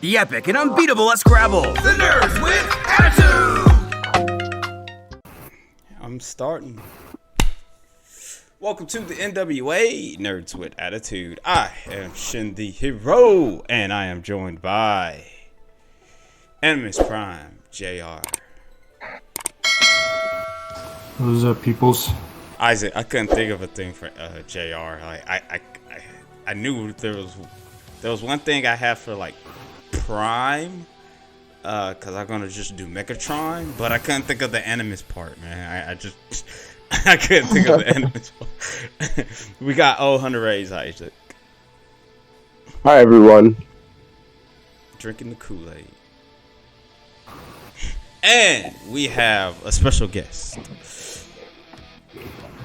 The epic and unbeatable Scrabble. The Nerds with Attitude! I'm starting. Welcome to the N.W.A. Nerds with Attitude. I am Shin the Hero, and I am joined by Animus Prime, JR. What's up, peoples? Isaac, I couldn't think of a thing for JR. I knew there was one thing I had for like Prime, cause I'm gonna just do Megatron, but I couldn't think of the Animus part, man. I couldn't think of the Animus part. We got old Hunter Ray's Isaac. Hi, everyone. Drinking the Kool-Aid. And we have a special guest.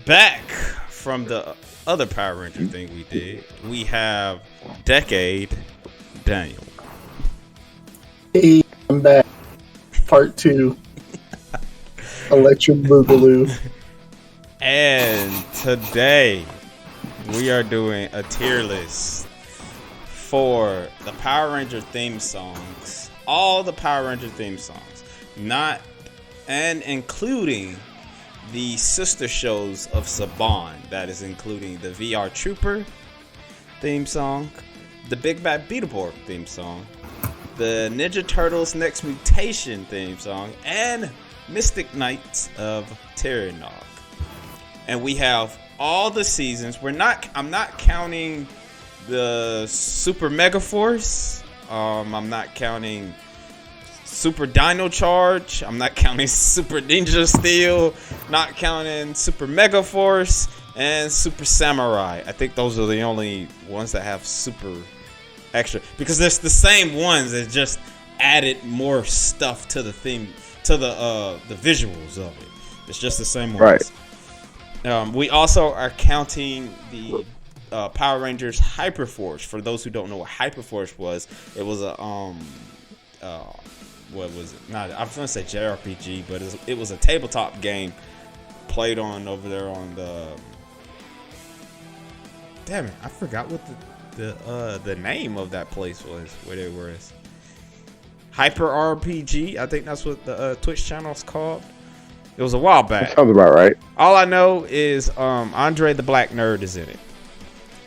Back from the other Power Ranger thing we did, we have Decade Daniel. Hey, I'm back. Part 2. Electric Boogaloo. And today, we are doing a tier list for the Power Ranger theme songs. All the Power Ranger theme songs. Including the sister shows of Saban. That is including the VR Trooper theme song, the Big Bad Beetleborg theme song, the Ninja Turtles Next Mutation theme song, and Mystic Knights of Terranog. And we have all the seasons. I'm not counting the Super Megaforce. I'm not counting Super Dino Charge. I'm not counting Super Ninja Steel. Not counting Super Megaforce and Super Samurai. I think those are the only ones that have super extra, because it's the same ones that just added more stuff to the theme, to the visuals of it. It's just the same ones. Right. We also are counting the Power Rangers Hyperforce. For those who don't know what Hyperforce was, it was a what was it? Not, I'm gonna say JRPG, but it was a tabletop game played on over there on the. Damn it! I forgot what the name of that place was. Where it was. Hyper RPG. I think that's what the Twitch channel is called. It was a while back. That sounds about right. All I know is Andre the Black Nerd is in it.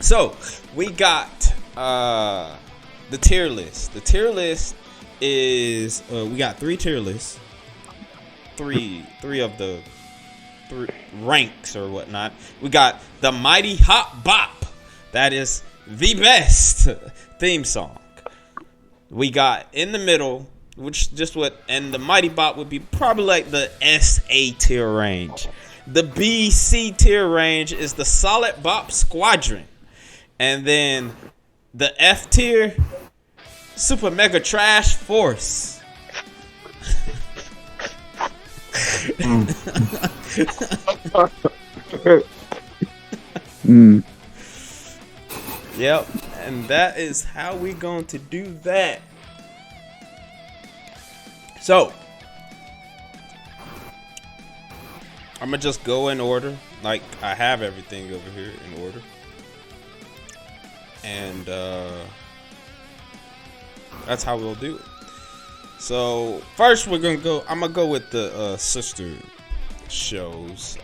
So we got the tier list. The tier list is we got 3 tier lists, three of the 3 ranks or whatnot. We got the Mighty Hot Bop, that is the best theme song. We got in the middle, which just what, and the Mighty Bop would be probably like the SA tier range. The BC tier range is the Solid Bop Squadron, and then the F tier, Super Mega Trash Force. Yep, and that is how we going to do that. So I'm gonna just go in order, like I have everything over here in order, and that's how we'll do it. So first I'm gonna go with the sister shows.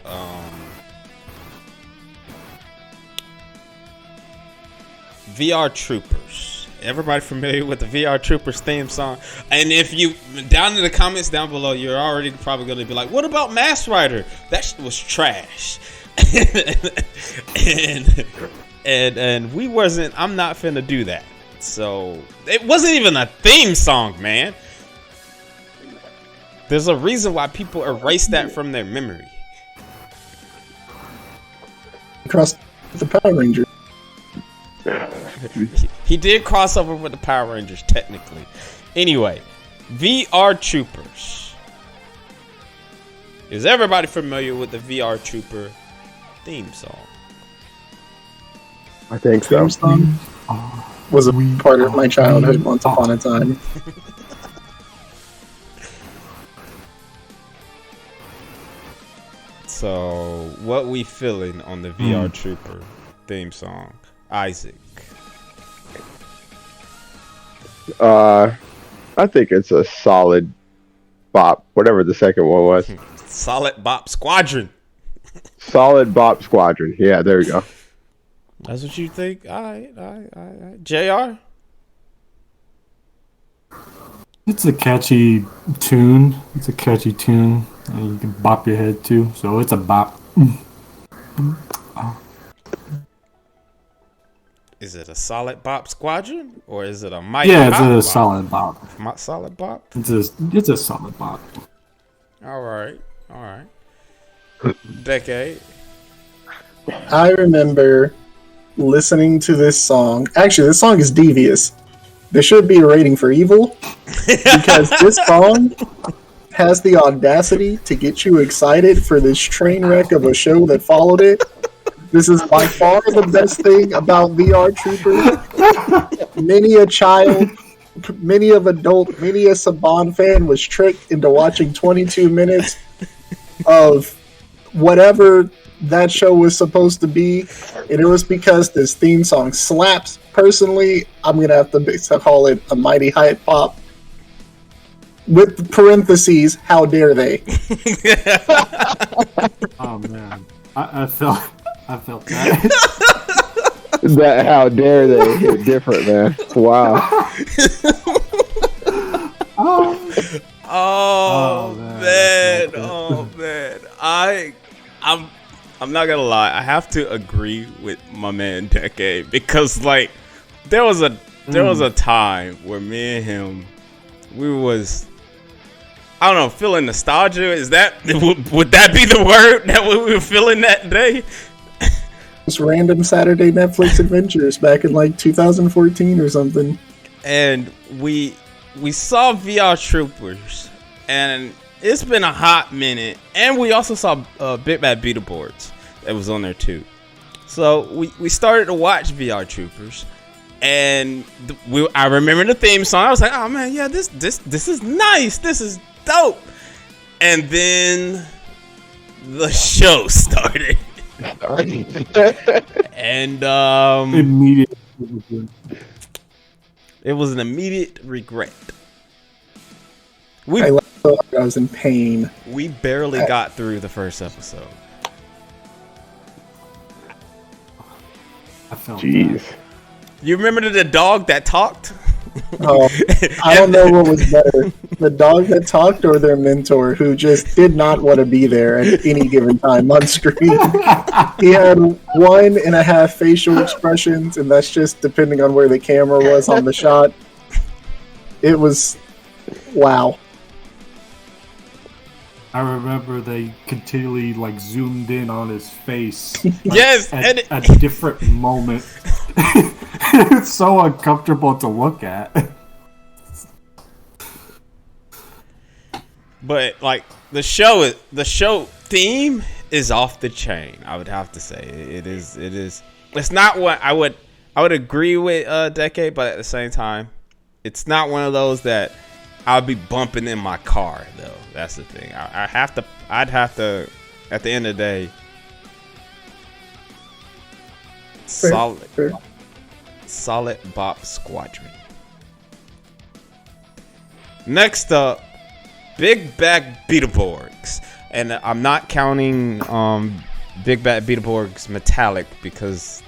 VR Troopers. Everybody familiar with the VR Troopers theme song? And if you, down in the comments down below, you're already probably gonna be like, what about Mask Rider? That shit was trash. and we wasn't, I'm not finna do that. So it wasn't even a theme song, man. There's a reason why people erase that from their memory. Across the Power Rangers. He did cross over with the Power Rangers, technically. Anyway, VR Troopers. Is everybody familiar with the VR Trooper theme song? I think so. Theme song was a part of my childhood once upon a time. So, what we feeling on the VR Trooper theme song? Isaac. I think it's a solid bop, whatever the second one was. Solid Bop Squadron. Solid bop squadron. Yeah, there you go. That's what you think? All right. JR? It's a catchy tune. And you can bop your head too. So it's a bop. Is it a solid Bop Squadron? Or is it a mighty Yeah, it's Hot a Bop? solid bop. Solid Bop? It's a solid bop. All right. Decade. I remember listening to this song. Actually, this song is devious. There should be a rating for evil because this song has the audacity to get you excited for this train wreck of a show that followed it. This is by far the best thing about VR Trooper. Many a child, many a Saban fan was tricked into watching 22 minutes of whatever that show was supposed to be, and it was because this theme song slaps. Personally, I'm gonna have to call it a mighty hype pop. With parentheses, how dare they? Oh man, I felt that. That how dare they hit different, man. Wow. Oh man. I'm not gonna lie. I have to agree with my man Decade because like there was a time where me and him I don't know, feeling nostalgia. Is that would that be the word that we were feeling that day? Just random Saturday Netflix adventures back in like 2014 or something. And we saw VR Troopers, and it's been a hot minute. And we also saw Big Bad Beetleborgs that was on there too. So we started to watch VR Troopers, and I remember the theme song. I was like, oh man, yeah, this is nice. This is dope. And then the show started. And Immediate. it was an immediate regret. I was in pain. We barely got through the first episode. I felt Jeez. You remember the dog that talked? Oh, I don't know what was better, the dog that talked or their mentor who just did not want to be there at any given time on screen. He had 1.5 facial expressions, and that's just depending on where the camera was on the shot. It was wow. I remember they continually like zoomed in on his face. Yes, at different moments. It's so uncomfortable to look at. but like the show theme is off the chain. I would have to say it is. It's not what I would agree with Decade, but at the same time, it's not one of those that I'll be bumping in my car though. That's the thing. I'd have to at the end of the day, solid bop squadron. Next up, Big Bad Beetleborgs, and I'm not counting Big Bad Beetleborgs Metallic because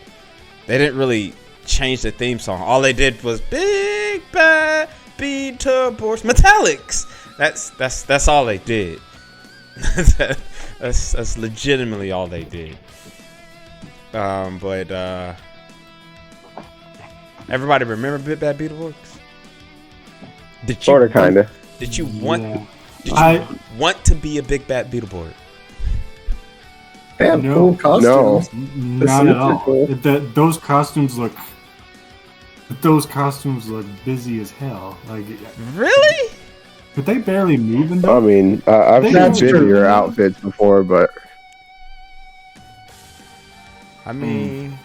they didn't really change the theme song. All they did was Big Bad Beetleborgs Metallics. That's all they did. that's legitimately all they did. But everybody remember Big Bad Beetleborgs? Did you Sorta, kinda. Did you want? Yeah. Did you want to be a Big Bad Beetleborg? They have No. cool costumes. Not at all. Cool. Those costumes look busy as hell. Like, Really? could they barely move in I those? mean, I've seen That's true. busier outfits before, but I mean,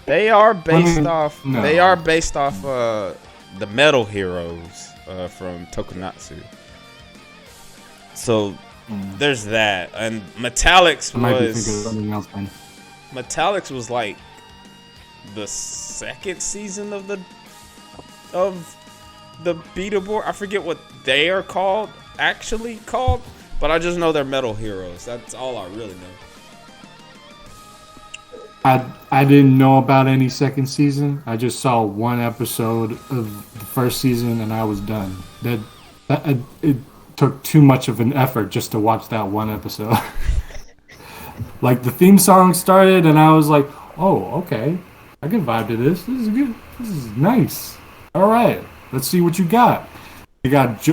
they are based off. no. They are based off the Metal Heroes from Tokunatsu. So there's that, and Metallics I might be thinking of was something else then. Metallics was like the second season of the Beetleborg. I forget what they are actually called, but I just know they're metal heroes. That's all I really know. I didn't know about any second season. I just saw one episode of the first season and I was done. It took too much of an effort just to watch that one episode. Like the theme song started and I was like, oh, okay. I can vibe to this. This is good. This is nice. All right. Let's see what you got. You got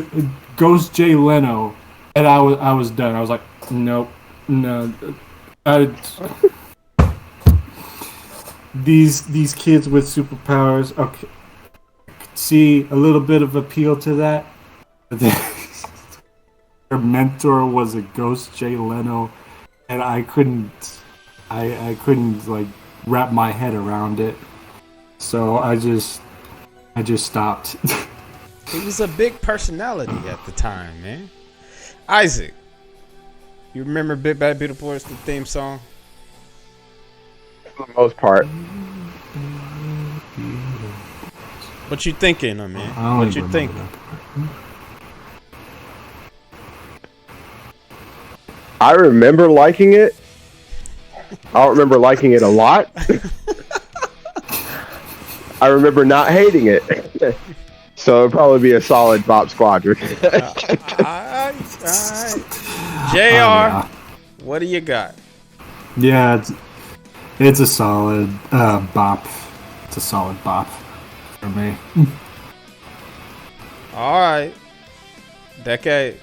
Ghost Jay Leno and I was done. I was like, nope. No. These kids with superpowers, okay, I could see a little bit of appeal to that. But then, her mentor was a Ghost Jay Leno, and I couldn't like wrap my head around it. So I just stopped. He was a big personality at the time, man. Isaac, you remember Big Bad Beetleborgs, the theme song? For the most part. What you thinking, man? What you thinking? I remember liking it. I don't remember liking it a lot. I remember not hating it. So it'd probably be a solid Bop Squadron. Alright. JR, what do you got? Yeah, it's a solid bop. It's a solid bop for me. Alright. Decade.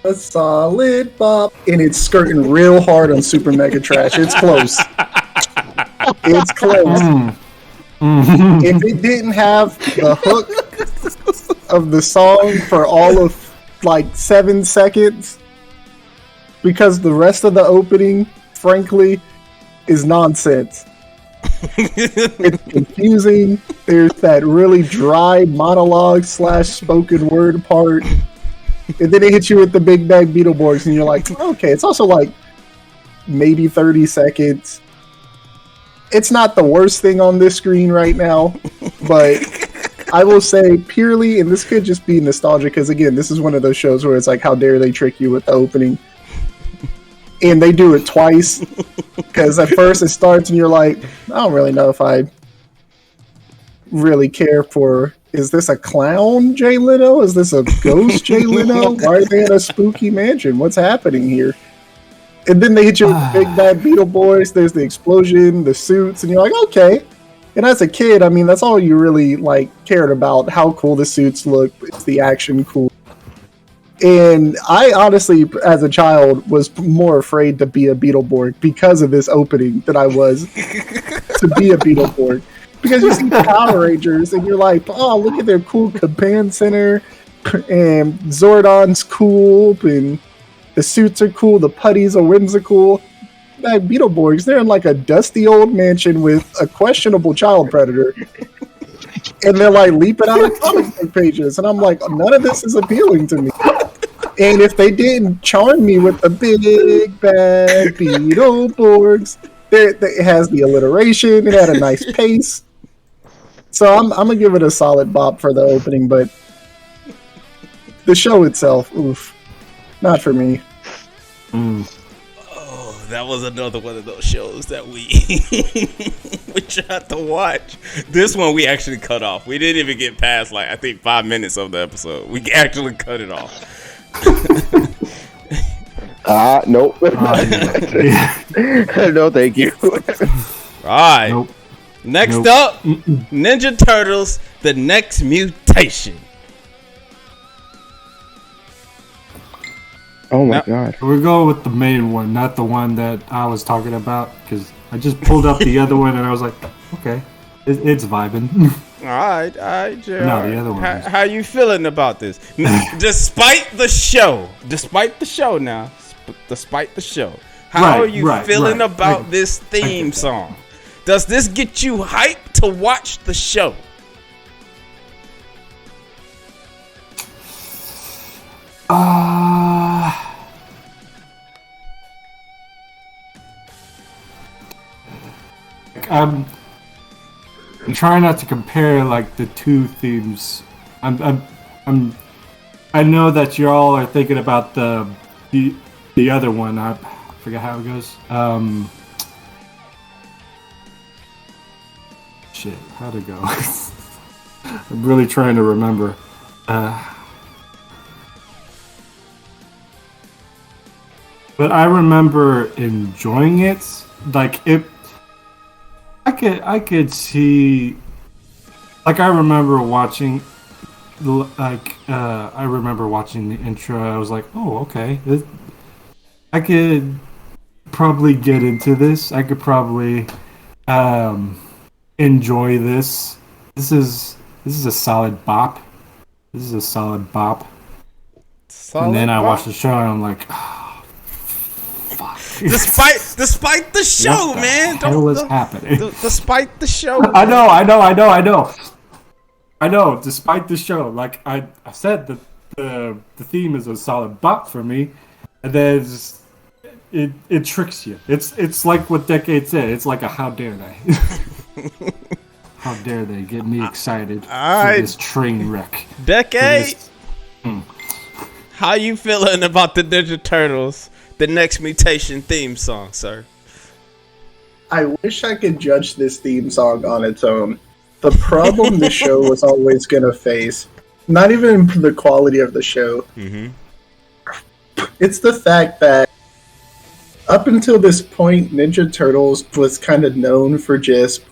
A solid bop. And it's skirting real hard on Super Mega Trash. It's close. It's close. If it didn't have the hook of the song for all of like 7 seconds, because the rest of the opening, frankly, is nonsense. It's confusing. There's that really dry monologue / spoken word part. And then it hits you with the Big Bag Beetleborgs, and you're like, okay, it's also like maybe 30 seconds. It's not the worst thing on this screen right now, but I will say purely, and this could just be nostalgia, because again, this is one of those shows where it's like, how dare they trick you with the opening. And they do it twice, because at first it starts and you're like, I don't really know if I really care for, is this a clown Jay Leno? Is this a ghost Jay Leno? Why are they in a spooky mansion? What's happening here? And then they hit you with the Big Bad Beetleborgs. There's the explosion, the suits, and you're like, okay. And as a kid, I mean, that's all you really like cared about. How cool the suits look. Is the action cool? And I honestly, as a child, was more afraid to be a Beetleborg because of this opening than I was to be a Beetleborg. Because you see Power Rangers and you're like, oh, look at their cool command center, and Zordon's cool, and the suits are cool, the putties are whimsical. Like Beetleborgs, they're in like a dusty old mansion with a questionable child predator. And they're like leaping out of comic book pages. And I'm like, none of this is appealing to me. And if they didn't charm me with the Big Bad Beetleborgs, it has the alliteration, it had a nice pace. So I'm going to give it a solid bop for the opening, but the show itself, oof. Not for me. Oh, that was another one of those shows that we we tried to watch. This one we actually cut off. We didn't even get past like I think 5 minutes of the episode. We actually cut it off. Nope. No, thank you. All right. Nope. Next up, Ninja Turtles: The Next Mutation. Oh my god. We'll go with the main one, not the one that I was talking about, because I just pulled up the other one and I was like, okay, it's vibing. All right, JR. No, the other one. How you feeling about this? Despite the show, how are you feeling about this theme song? Does this get you hyped to watch the show? I'm trying not to compare like the two themes. I know that you all are thinking about the other one. I forget how it goes. Shit, how'd it go? I'm really trying to remember. But I remember enjoying it. Like it, I could see. Like I remember watching. I remember watching the intro. I was like, "Oh, okay. I could probably get into this. I could probably enjoy this. This is a solid bop. This is a solid bop." And then I watched the show and I'm like, oh, fuck. Despite the show, What the man. hell is happening? Despite the show. I know. Despite the show, like I said, the theme is a solid bop for me, and then it tricks you. It's like what Decade said. It's like a how dare they? How dare they get me excited for this train wreck? Decade. How you feeling about the Ninja Turtles, the Next Mutation theme song, sir? I wish I could judge this theme song on its own. The problem the show was always going to face, not even the quality of the show, it's the fact that up until this point, Ninja Turtles was kind of known for just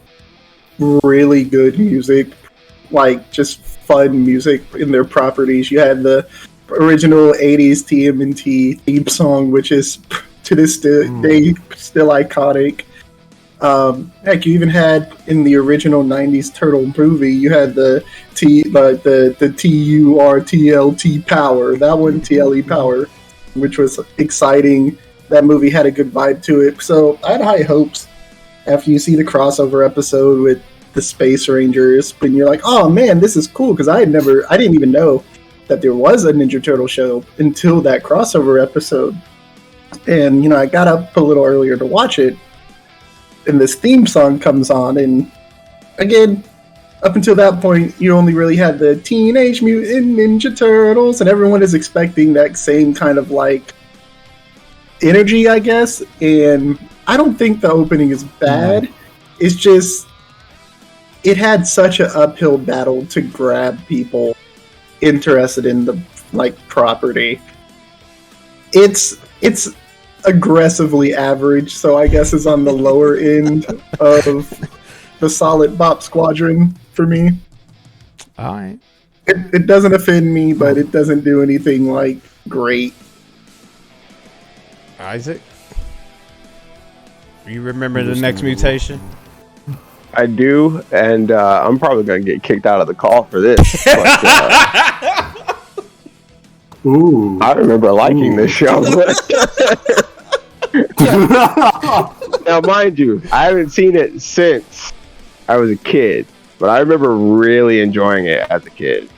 really good music, like just fun music in their properties. You had the original 80s TMNT theme song, which is to this day still iconic. Heck, you even had in the original 90s Turtle movie, you had the TURTLT Power, that one TLE Power, which was exciting. That movie had a good vibe to it. So I had high hopes after you see the crossover episode with the Space Rangers, and you're like, oh man, this is cool, because I didn't even know that there was a Ninja Turtle show until that crossover episode. And, I got up a little earlier to watch it, and this theme song comes on, and again, up until that point, you only really had the Teenage Mutant Ninja Turtles, and everyone is expecting that same kind of, like, energy, I guess, and I don't think the opening is bad. It's just, it had such an uphill battle to grab people interested in the, like, property. It's aggressively average, so I guess it's on the lower end of the solid bop squadron for me. All right. It doesn't offend me, but it doesn't do anything like great. Isaac, you remember the Next Mutation? I do, and I'm probably going to get kicked out of the call for this. But, Ooh. I remember liking this show. Now, mind you, I haven't seen it since I was a kid, but I remember really enjoying it as a kid.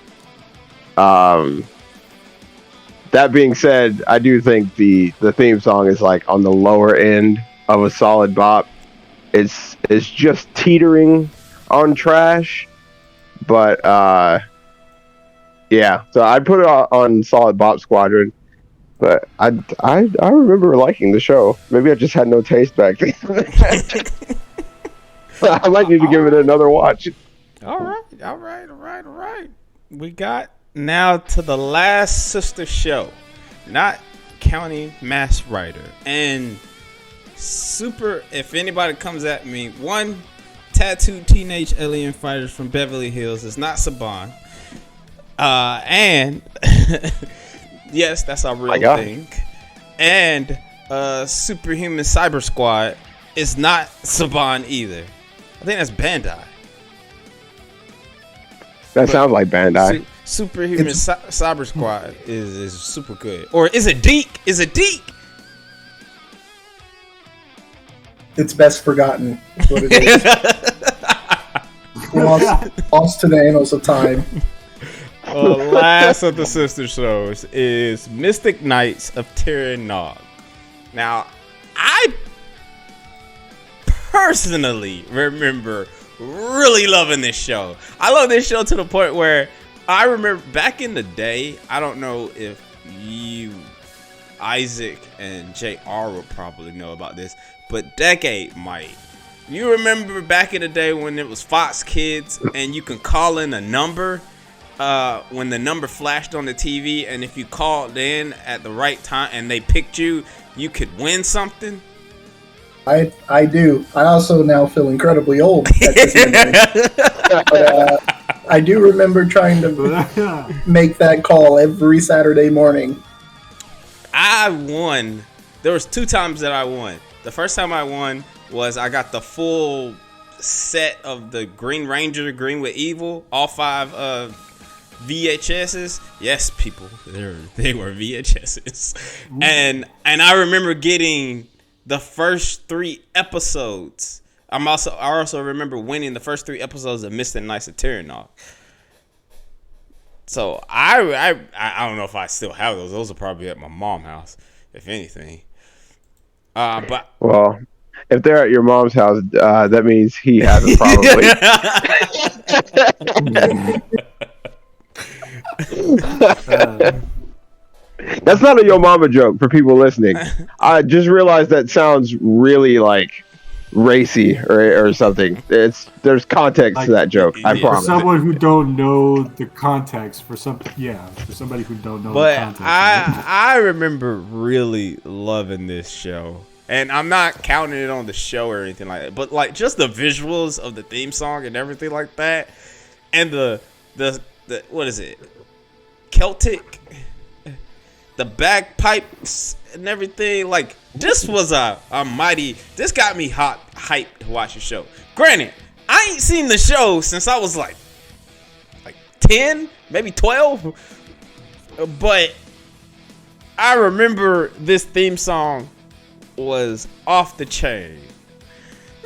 That being said, I do think the theme song is like on the lower end of a solid bop. It's just teetering on trash, but yeah. So I'd put it on solid bop squadron. But I remember liking the show. Maybe I just had no taste back then. I might need to give it another watch. All right. We got now to the last sister show, not counting Mass Rider. And super, if anybody comes at me, one, tattooed teenage alien fighters from Beverly Hills is not Saban. And yes, that's our real thing. And Superhuman Cyber Squad is not Saban either. I think that's Bandai. That sounds like Bandai. Superhuman Cyber Squad is super good. Or is it Deke? It's best forgotten. That's what it is. lost to the annals of time. The last of the sister shows is Mystic Knights of Terra. Now, I personally remember really loving this show. I love this show to the point where I remember back in the day, I don't know if you, Isaac, and JR will probably know about this, but Decade might. You remember back in the day when it was Fox Kids and you can call in a number when the number flashed on the TV, and if you called in at the right time and they picked you, you could win something? I do. I also now feel incredibly old at this moment. But, I do remember trying to make that call every Saturday morning. I won. There was 2 times that I won. The first time I won was I got the full set of the Green Ranger, Green with Evil, all 5 VHSs. Yes, people, they were VHSs. And I remember getting the first 3 episodes. I also remember winning the first 3 episodes of Mr. Nice of Tyrannog. So I don't know if I still have those. Those are probably at my mom's house, if anything. But Well, if they're at your mom's house, that means he has it probably. That's not a Yo Mama joke for people listening. I just realized that sounds really like racy or something. There's context to that joke. I For promise. For someone who don't know the context, for somebody who don't know But the context. I remember really loving this show. And I'm not counting it on the show or anything like that. But like just the visuals of the theme song and everything like that. And the what is it? Celtic? The bagpipes and everything. Like this was a mighty, this got me hyped to watch the show. Granted, I ain't seen the show since I was like 10, maybe 12. But I remember this theme song was off the chain.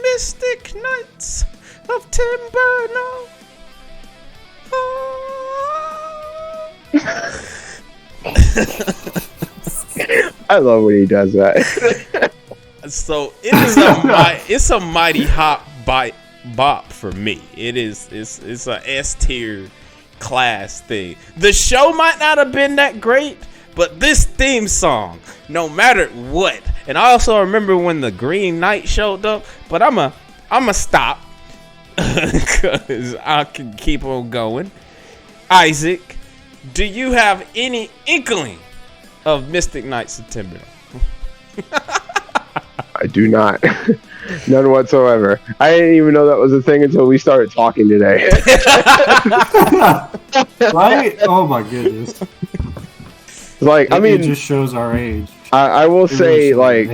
Mystic Knights of Timberno. I love when he does that. So it's a mighty hot bop for me. It's a S tier class thing. The show might not have been that great, but this theme song, no matter what. And I also remember when the Green Knight showed up, but I'ma stop because I can keep on going. Isaac, do you have any inkling of Mystic Knights of Timber? I do not. None whatsoever. I didn't even know that was a thing until we started talking today. Right? Oh my goodness. Like, I mean, it just shows our age. I will say, like,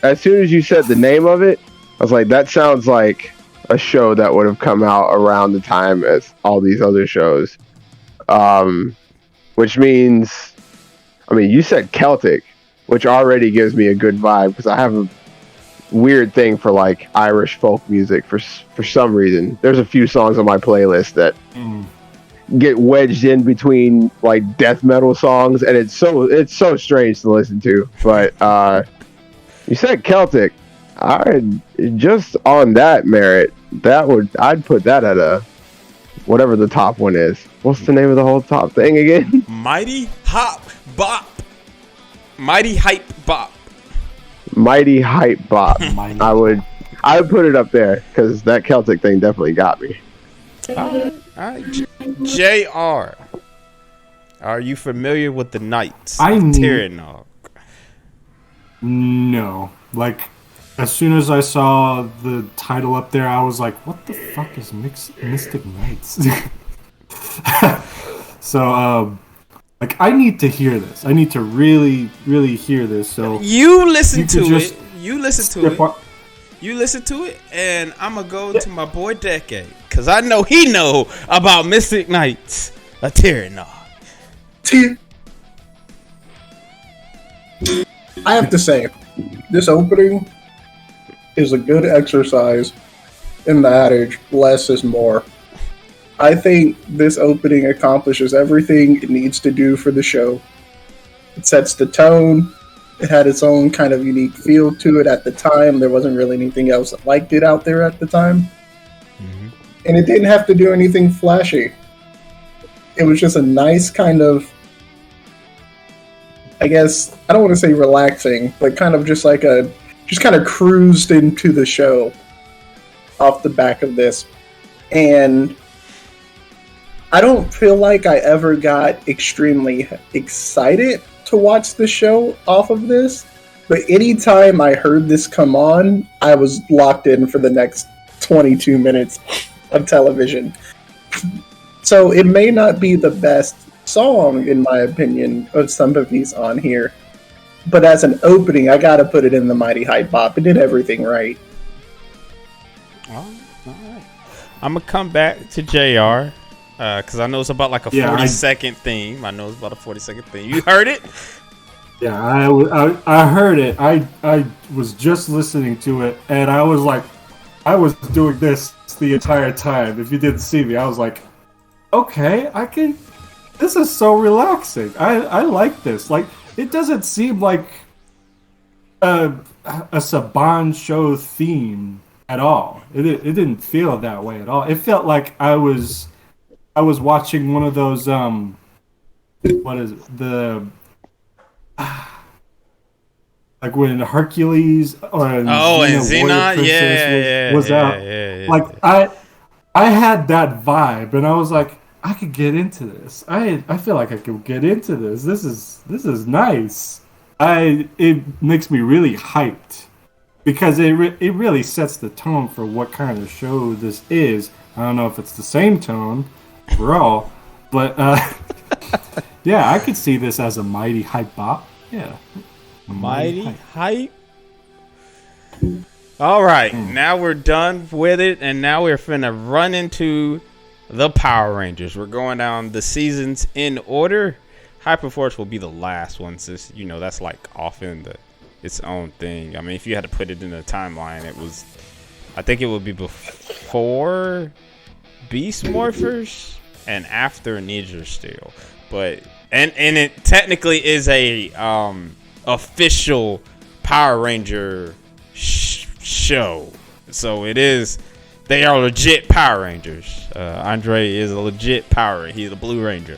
as soon as you said the name of it, I was like, that sounds like a show that would have come out around the time as all these other shows. Which means, I mean, you said Celtic, which already gives me a good vibe because I have a weird thing for like Irish folk music for some reason. There's a few songs on my playlist that get wedged in between like death metal songs, and it's so strange to listen to. But you said Celtic. Just on that merit, I'd put that at a whatever the top one is. What's the name of the whole top thing again? Mighty Hop Bop. Mighty Hype Bop. Mighty Hype Bop. I would put it up there because that Celtic thing definitely got me. All right. JR, are you familiar with the Knights of Tyrannog? No. Like, as soon as I saw the title up there, I was like, what the fuck is Mystic Knights? So, like, I need to hear this. I need to really, really hear this. So you listen to it. You listen to it. on- You listen to it, and I'm gonna go to my boy Decade, cause I know he know about Mystic Knights of Tyrannog. I have to say, this opening is a good exercise in the adage, less is more. I think this opening accomplishes everything it needs to do for the show. It sets the tone. It had its own kind of unique feel to it at the time. There wasn't really anything else like it out there at the time. And it didn't have to do anything flashy. It was just a nice kind of, I guess, I don't want to say relaxing, but kind of just kind of cruised into the show off the back of this. And I don't feel like I ever got extremely excited to watch the show off of this, but anytime I heard this come on, I was locked in for the next 22 minutes of television. So it may not be the best song, in my opinion, of some of these on here, but as an opening, I gotta put it in the Mighty Hype Bop. It did everything right. All right. I'm gonna come back to JR because I know it's about like a 40-second theme. I know it's about a 40-second theme. You heard it? Yeah, I heard it. I was just listening to it, and I was like, I was doing this the entire time. If you didn't see me, I was like, okay, I can. This is so relaxing. I like this. Like, it doesn't seem like a Saban show theme at all. It didn't feel that way at all. It felt like I was watching one of those what is it? The like when Hercules or and Xenon was out. Like I had that vibe, and I was like, I could get into this. I feel like I could get into this. This is nice. It makes me really hyped because it really sets the tone for what kind of show this is. I don't know if it's the same tone for all, but yeah, I could see this as a Mighty Hype Bop. Yeah. Mighty Hype. All right, now we're done with it, and now we're finna run into the Power Rangers. We're going down the seasons in order. Hyperforce will be the last one, since that's like often its own thing. I mean, if you had to put it in a timeline, I think it would be before Beast Morphers and after Ninja Steel. But and it technically is a official Power Ranger show, so it is. They are legit Power Rangers. Andre is a legit Power. He's a Blue Ranger.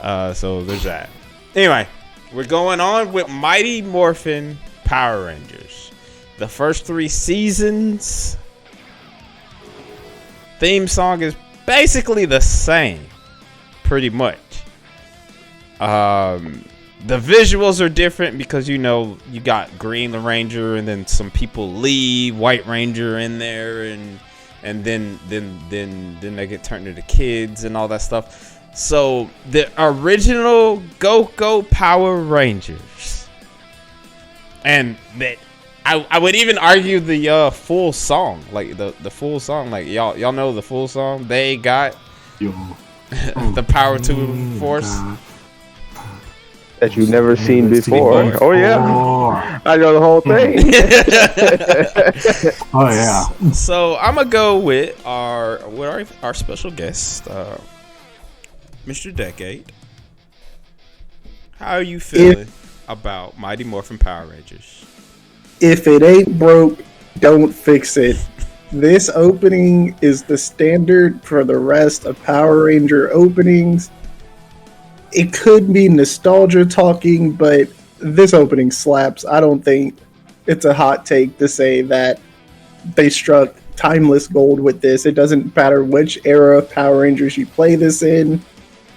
So there's that. Anyway, we're going on with Mighty Morphin Power Rangers. The first 3 seasons. Theme song is basically the same, pretty much. The visuals are different because you got Green Ranger and then some people leave, White Ranger in there, and then they get turned into kids and all that stuff. So the original Go Power Rangers, and that I would even argue the full song, like the full song, like y'all know the full song. They got the power to force. That you've never seen before. Oh yeah, I know the whole thing. Oh yeah. So I'm gonna go with our special guest, Mr. Decade. How are you feeling about Mighty Morphin Power Rangers? If it ain't broke, don't fix it. This opening is the standard for the rest of Power Ranger openings. It could be nostalgia talking, but this opening slaps. I don't think it's a hot take to say that they struck timeless gold with this. It doesn't matter which era of Power Rangers you play this in,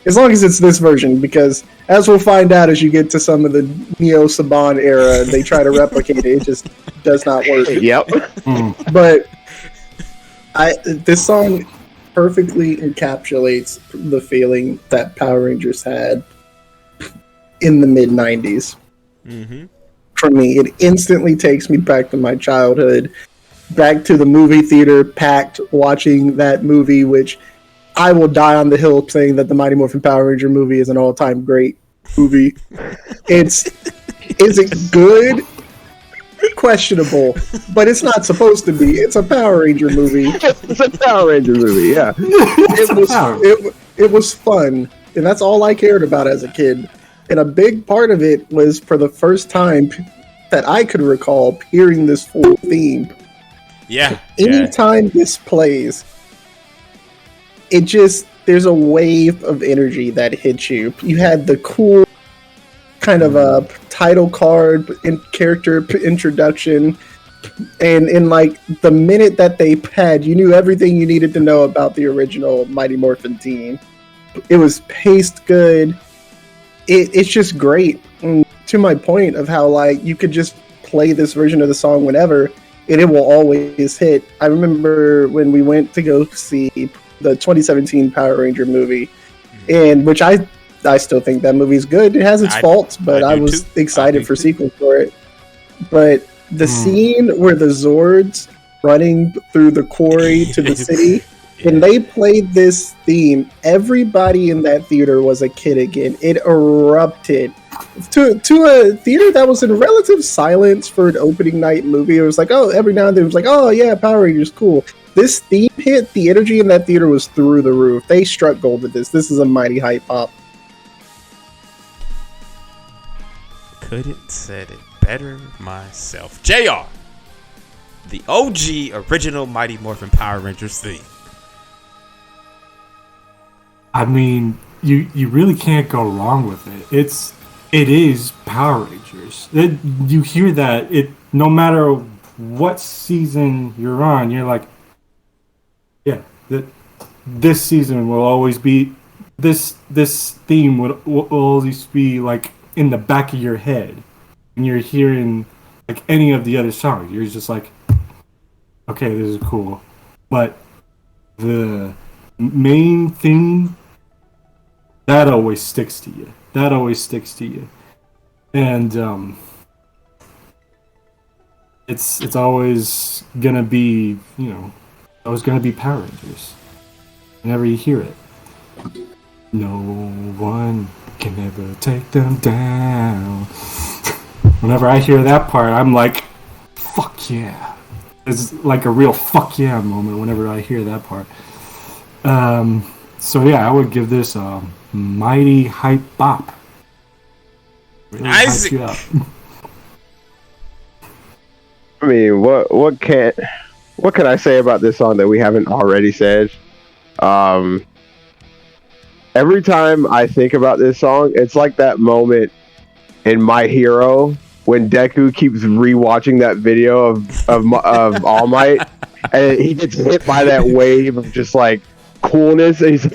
as long as it's this version, because as we'll find out as you get to some of the Neo Saban era, they try to replicate it. It just does not work. Yep. But this song perfectly encapsulates the feeling that Power Rangers had in the mid-90s. Mm-hmm. For me, it instantly takes me back to my childhood, back to the movie theater, packed, watching that movie, which I will die on the hill saying that the Mighty Morphin Power Ranger movie is an all-time great movie. Is it good? Questionable, but it's not supposed to be. It's a Power Ranger movie. It's a Power Ranger movie, yeah. It was fun, and that's all I cared about as a kid. And a big part of it was, for the first time that I could recall, hearing this full theme. Yeah. Anytime this plays, it just, there's a wave of energy that hits you. You had the cool kind of a title card and character introduction, and in like the minute that they had, you knew everything you needed to know about the original Mighty Morphin team. It was paced good. It's just great. And to my point of how like you could just play this version of the song whenever and it will always hit. I remember when we went to go see the 2017 Power Ranger movie, and which I still think that movie's good. It has its faults, but I was excited for sequels for it. But the scene where the Zords running through the quarry to the city, and they played this theme, everybody in that theater was a kid again. It erupted to a theater that was in relative silence for an opening night movie. It was like, oh, every now and then it was like, oh yeah, Power Rangers, cool. This theme hit, the energy in that theater was through the roof. They struck gold with this. This is a mighty hype pop. Couldn't said it better myself. JR, the OG original Mighty Morphin Power Rangers theme. I mean, you really can't go wrong with it. It is Power Rangers. You hear that no matter what season you're on, you're like, yeah, this season will always be this theme will always be like in the back of your head, and you're hearing like any of the other songs. You're just like, okay, this is cool, but the main theme, that always sticks to you. And it's always gonna be, always gonna be Power Rangers. Whenever you hear it, no one can ever take them down. Whenever I hear that part, I'm like, fuck yeah. It's like a real fuck yeah moment whenever I hear that part. So yeah, I would give this a mighty hype bop. Really hypes you up. I mean, what can I say about this song that we haven't already said? Every time I think about this song, it's like that moment in My Hero when Deku keeps rewatching that video of All Might, and he gets hit by that wave of just like coolness. And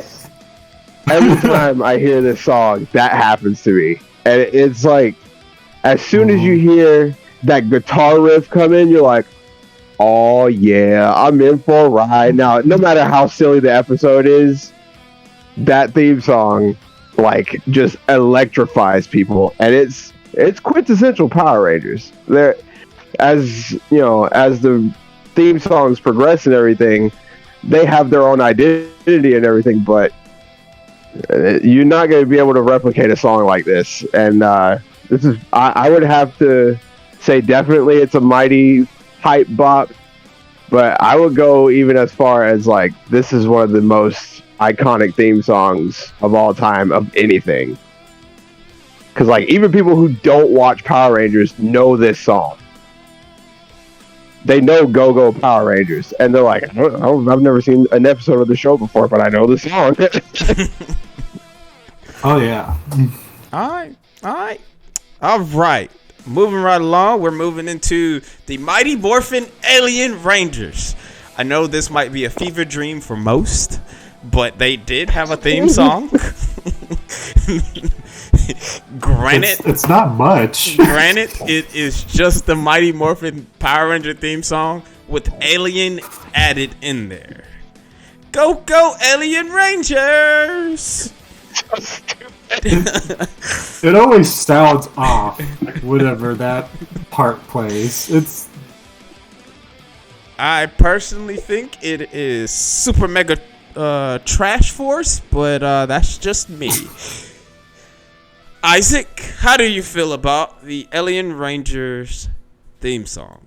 every time I hear this song, that happens to me, and it's like as soon as you hear that guitar riff come in, you're like, oh yeah, I'm in for a ride. Now, no matter how silly the episode is, that theme song like just electrifies people, and it's quintessential Power Rangers. There, as you know, as the theme songs progress and everything, they have their own identity and everything, but you're not going to be able to replicate a song like this. And this is, I would have to say definitely it's a mighty hype bop, but I would go even as far as like this is one of the most iconic theme songs of all time of anything. Because like even people who don't watch Power Rangers know this song. They know Go Go Power Rangers, and they're like, I've never seen an episode of the show before, but I know the song. Oh yeah. All right. Moving right along, we're moving into the Mighty Morphin Alien Rangers. I know this might be a fever dream for most, but they did have a theme song. Granted, it's not much. Granted, it is just the Mighty Morphin Power Ranger theme song with Alien added in there. Go, go, Alien Rangers! It always sounds off whenever that part plays. I personally think it is super mega trash force, but that's just me. Isaac, how do you feel about the Alien Rangers theme song?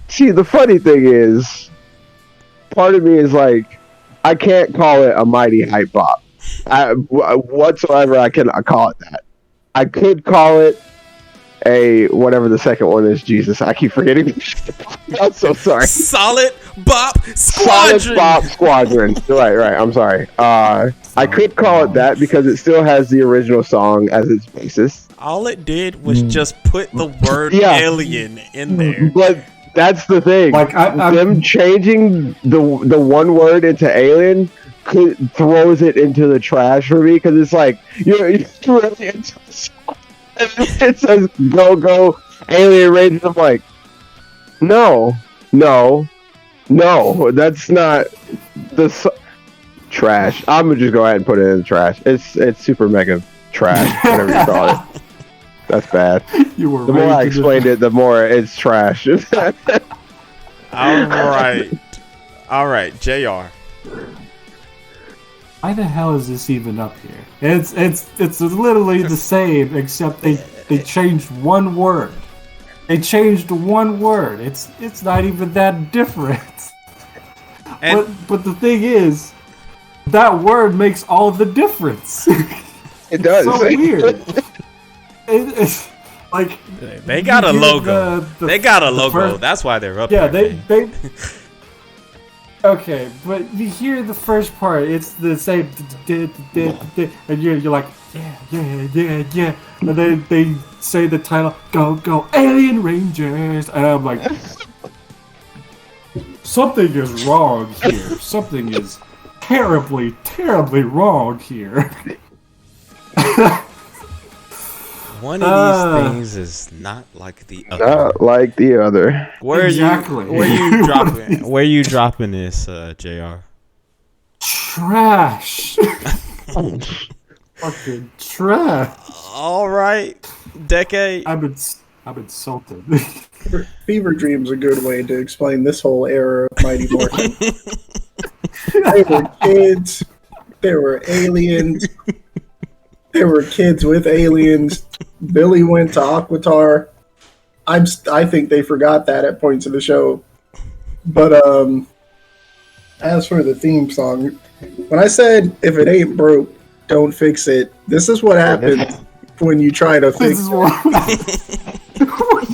See, the funny thing is, part of me is like, I can't call it a mighty hype bop. Whatsoever I can call it that. I could call it a whatever the second one is. Jesus, I keep forgetting. I'm so sorry. Solid Bop Squadron. Solid Bop Squadron. Right. I'm sorry. I could call it that because it still has the original song as its basis. All it did was just put the word alien in there. But that's the thing. Like them changing the one word into alien throws it into the trash for me because it's like it says go alien rangers. I'm like, no, that's not the trash. I'm gonna just go ahead and put it in the trash. It's super mega trash, whatever you call it. That's bad. The more I explained it, the more it's trash. All right, JR. Why the hell is this even up here? It's literally the same, except they changed one word. They changed one word. It's not even that different. But the thing is, that word makes all the difference. It does. It's so weird. It's like they got a logo. They got a logo. First, that's why they're up. Yeah, there, they. Okay, but you hear the first part. It's the same, and you're like, yeah, and then they say the title, go, Alien Rangers, and I'm like, something is wrong here. Something is terribly wrong here. One of these things is not like the other. Not like the other. Where you dropping this, JR? Trash. Fucking trash. All right, Decade. I'm insulted. Fever Dream's a good way to explain this whole era of Mighty Morphin. They were kids. There were aliens. There were kids with aliens. Billy went to Aquatar. I think they forgot that at points of the show. But as for the theme song, when I said if it ain't broke, don't fix it, this is what happens when you try to fix it.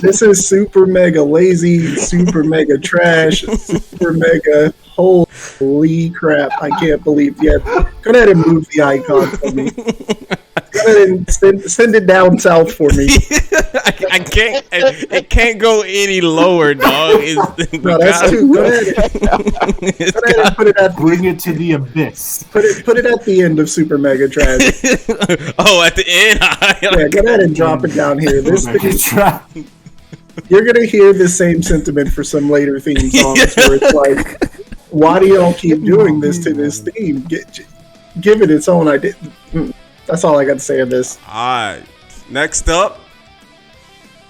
This is super mega lazy, super mega trash, super mega holy crap. I can't believe yet. Go ahead and move the icon for me. Go ahead and send it down south for me. I can't. It can't go any lower, dog. No, that's too. Go ahead and put it at. Bring it to the abyss. Put it at the end of Super Mega Trash. Oh, at the end. Yeah, go ahead and drop it down here. This thing, you're gonna hear the same sentiment for some later theme songs where it's like, why do y'all keep doing this to this theme? Give it its own idea. That's all I got to say of this. Alright. Next up.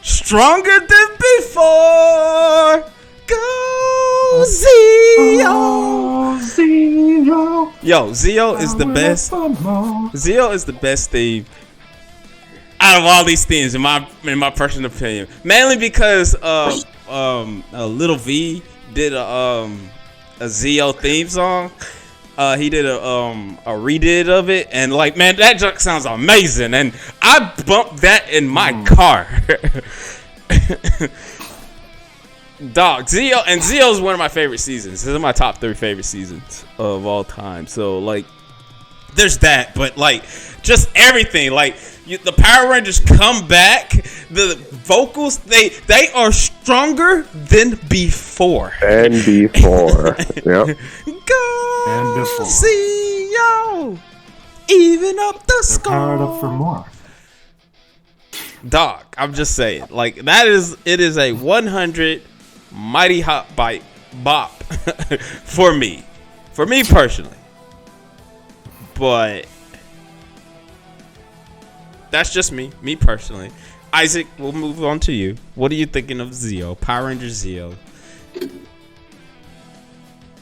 Stronger than before. Go Zeo. Zeo. Yo, Zeo is the best. Zeo is the best theme out of all these themes in my personal opinion. Mainly because Little V did a Zeo theme song. He did a redid of it, and like, man, that junk sounds amazing, and I bumped that in my car. Dog, Zeo is one of my favorite seasons. This is my top 3 favorite seasons of all time. So like, there's that, but like, just everything. Like, the Power Rangers come back. The vocals, they are stronger than before. Yep. Go see yo, even up the score. Powered up for more. Dog, I'm just saying, like, it is a 100 mighty hot bop for me personally. But that's just me personally. Isaac, we'll move on to you. What are you thinking of Zeo, Power Rangers Zeo?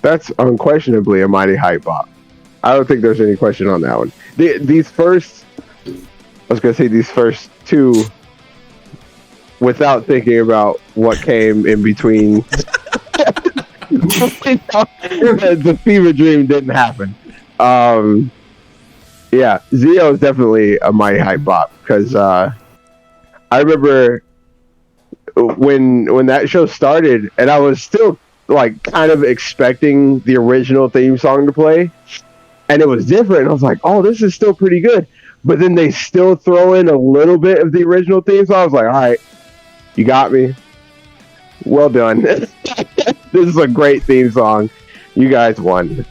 That's unquestionably a mighty hype bop. I don't think there's any question on that one. These first 2, without thinking about what came in between, the Fever Dream didn't happen. Yeah, Zeo is definitely a mighty hype bop because I remember when that show started, and I was still like kind of expecting the original theme song to play, and it was different. I was like, "Oh, this is still pretty good," but then they still throw in a little bit of the original theme song. I was like, "All right, you got me. Well done. This is a great theme song. You guys won."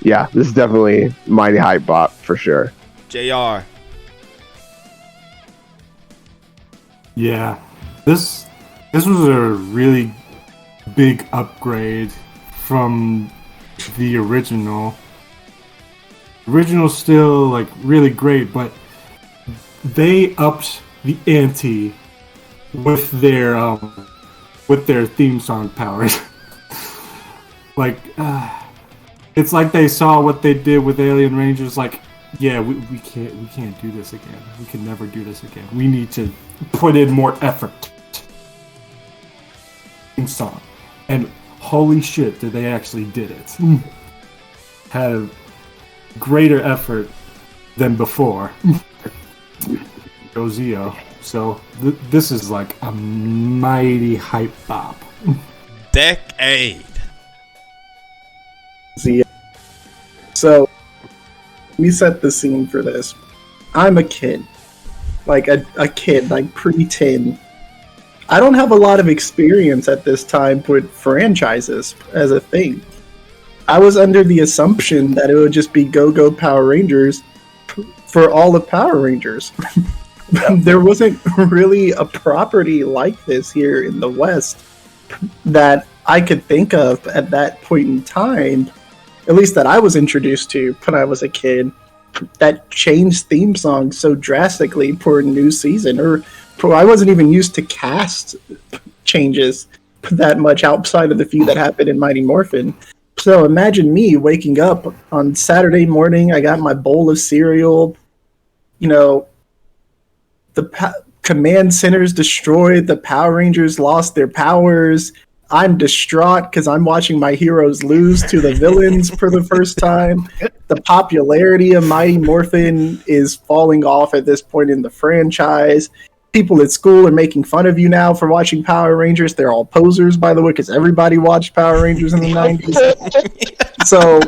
Yeah, this is definitely Mighty Hype Bop for sure. JR. Yeah, this was a really big upgrade from the original. Original's still like really great, but they upped the ante with their theme song powers. Like, it's like they saw what they did with Alien Rangers. Like, yeah, we can't do this again. We can never do this again. We need to put in more effort. Theme song, and holy shit, did they actually did it? Had a greater effort than before. Go Zeo. So this is like a mighty hype bop. Decade. So, let me set the scene for this. I'm a kid. Like a kid, like pre-10. I don't have a lot of experience at this time with franchises as a thing. I was under the assumption that it would just be Go-Go Power Rangers for all of Power Rangers. There wasn't really a property like this here in the West that I could think of at that point in time, at least that I was introduced to when I was a kid, that changed theme songs so drastically for a new season. Or I wasn't even used to cast changes that much outside of the few that happened in Mighty Morphin. So imagine me waking up on Saturday morning, I got my bowl of cereal, the command center's destroyed, the Power Rangers lost their powers. I'm distraught because I'm watching my heroes lose to the villains for the first time. The popularity of Mighty Morphin is falling off at this point in the franchise. People at school are making fun of you now for watching Power Rangers. They're all posers, by the way, because everybody watched Power Rangers in the 90s. So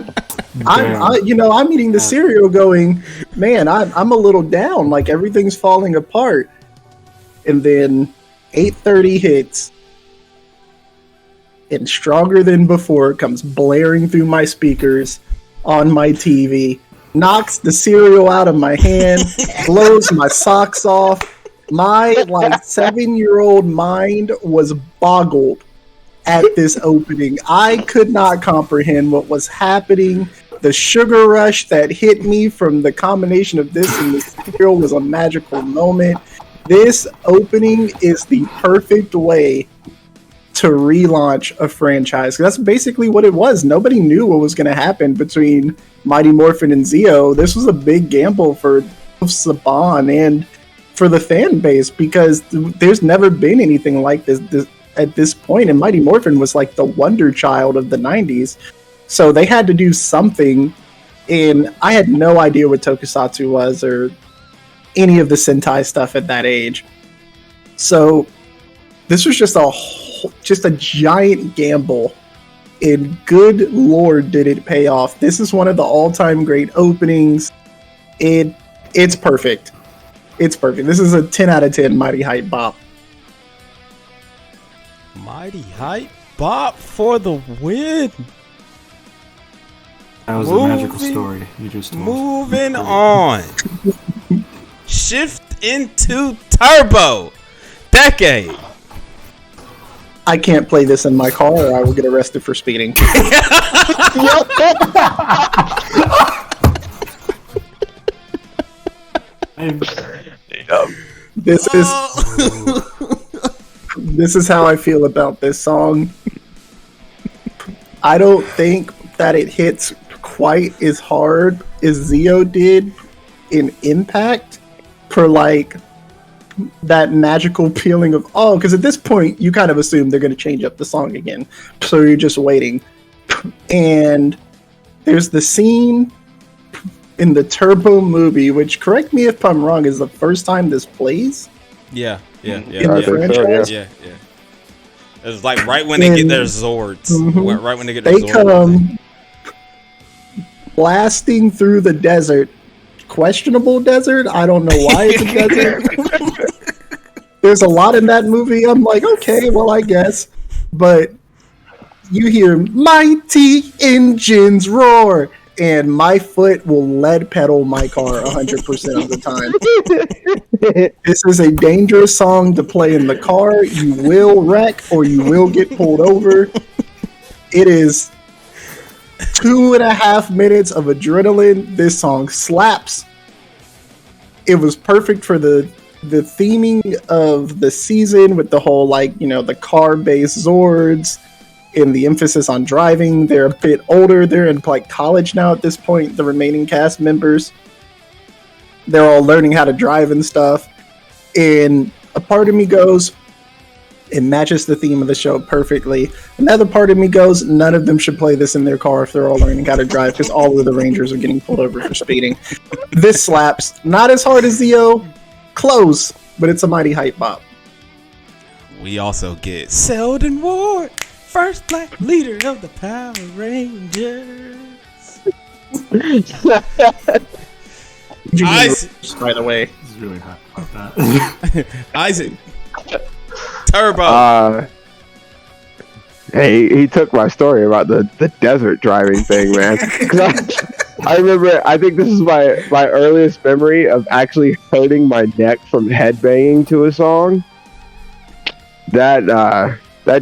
I'm eating the cereal going, man, I'm a little down. Like, everything's falling apart. And then 8:30 hits, and Stronger Than Before comes blaring through my speakers on my TV, knocks the cereal out of my hand, blows my socks off. My 7-year-old mind was boggled at this opening. I could not comprehend what was happening. The sugar rush that hit me from the combination of this and the cereal was a magical moment. This opening is the perfect way to relaunch a franchise. That's basically what it was. Nobody knew what was going to happen between Mighty Morphin and Zeo. This was a big gamble for Saban and for the fan base, because there's never been anything like this at this point, and Mighty Morphin was like the wonder child of the 90s. So they had to do something, and I had no idea what Tokusatsu was or any of the Sentai stuff at that age. So this was just a giant gamble, and good lord did it pay off. This is one of the all-time great openings. It's perfect. It's perfect. This is a 10 out of 10 Mighty Hype Bop. Mighty Hype Bop for the win. That was a magical story you just told. Moving on. Shift into Turbo. Decade. I can't play this in my car or I will get arrested for speeding. This is how I feel about this song. I don't think that it hits quite as hard as Zeo did in impact for like that magical feeling of, because at this point you kind of assume they're going to change up the song again, so you're just waiting. And there's the scene in the Turbo movie, which, correct me if I'm wrong, is the first time this plays Yeah. in the franchise. Yeah. It's like right when they get their Zords. Mhm. Right when they get their They Zords. come blasting through the desert. Questionable desert. I don't know why it's a desert. There's a lot in that movie. I'm like, okay, well, I guess. But you hear mighty engines roar, and my foot will lead pedal my car 100% of the time. This is a dangerous song to play in the car. You will wreck or you will get pulled over. It is 2.5 minutes of adrenaline. This song slaps. It was perfect for the theming of the season with the whole, like, you know, the car-based Zords and the emphasis on driving. They're a bit older. They're in like college now at this point, the remaining cast members. They're all learning how to drive and stuff. And a part of me goes, it matches the theme of the show perfectly. Another part of me goes, none of them should play this in their car if they're all learning how to drive, because all of the Rangers are getting pulled over for speeding. This slaps. Not as hard as Zio. Close, but it's a mighty hype bop. We also get Selden Ward, first black leader of the Power Rangers. Isaac, By the way. It's really hot about that. Isaac, Turbo. Hey, he took my story about the desert driving thing, man. 'Cause I remember, I think this is my earliest memory of actually hurting my neck from headbanging to a song. That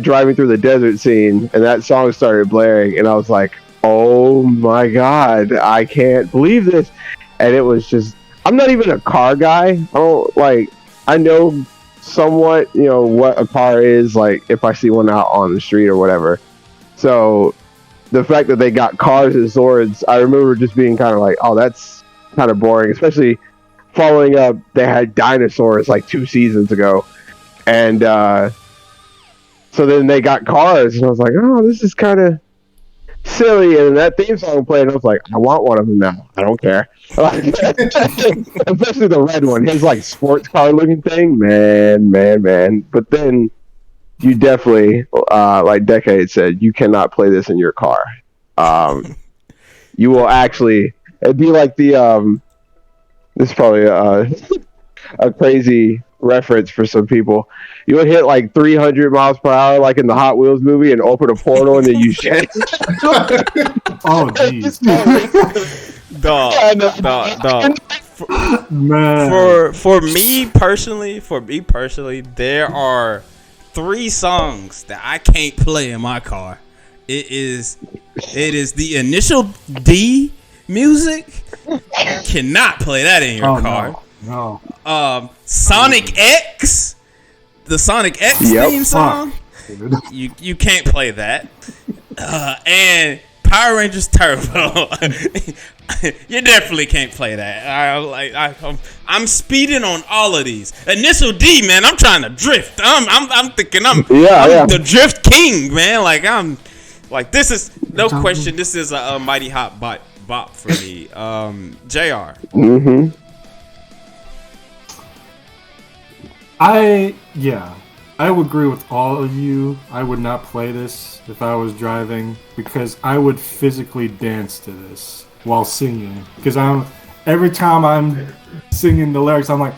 driving through the desert scene and that song started blaring, and I was like, oh my god, I can't believe this. And it was just, I'm not even a car guy. I know somewhat, you know, what a car is, like if I see one out on the street or whatever. So the fact that they got cars as Zords, I remember just being kind of like, oh, that's kind of boring, especially following up, they had dinosaurs like 2 seasons ago. And so then they got cars, and I was like, oh, this is kind of silly. And that theme song played, and I was like, I want one of them now. I don't care. Especially the red one, his like sports car looking thing, man. But then you definitely, like Decade said, you cannot play this in your car. You will actually, it'd be like the this is probably a crazy reference for some people. You would hit like 300 miles per hour, like in the Hot Wheels movie, and open a portal, and then you shed. Oh, jeez. Dog. Man. For me personally, there are 3 songs that I can't play in my car. It is the initial D music. Cannot play that in your car. No. Sonic X, the Sonic X theme song. You can't play that. And Power Rangers Turbo. You definitely can't play that. I'm speeding on all of these. Initial D, man. I'm trying to drift. I'm thinking I'm the drift king, man. This is no question. This is a mighty hot bop for me. JR. Mm-hmm. I would agree with all of you. I would not play this if I was driving, because I would physically dance to this while singing. Because every time I'm singing the lyrics, I'm like,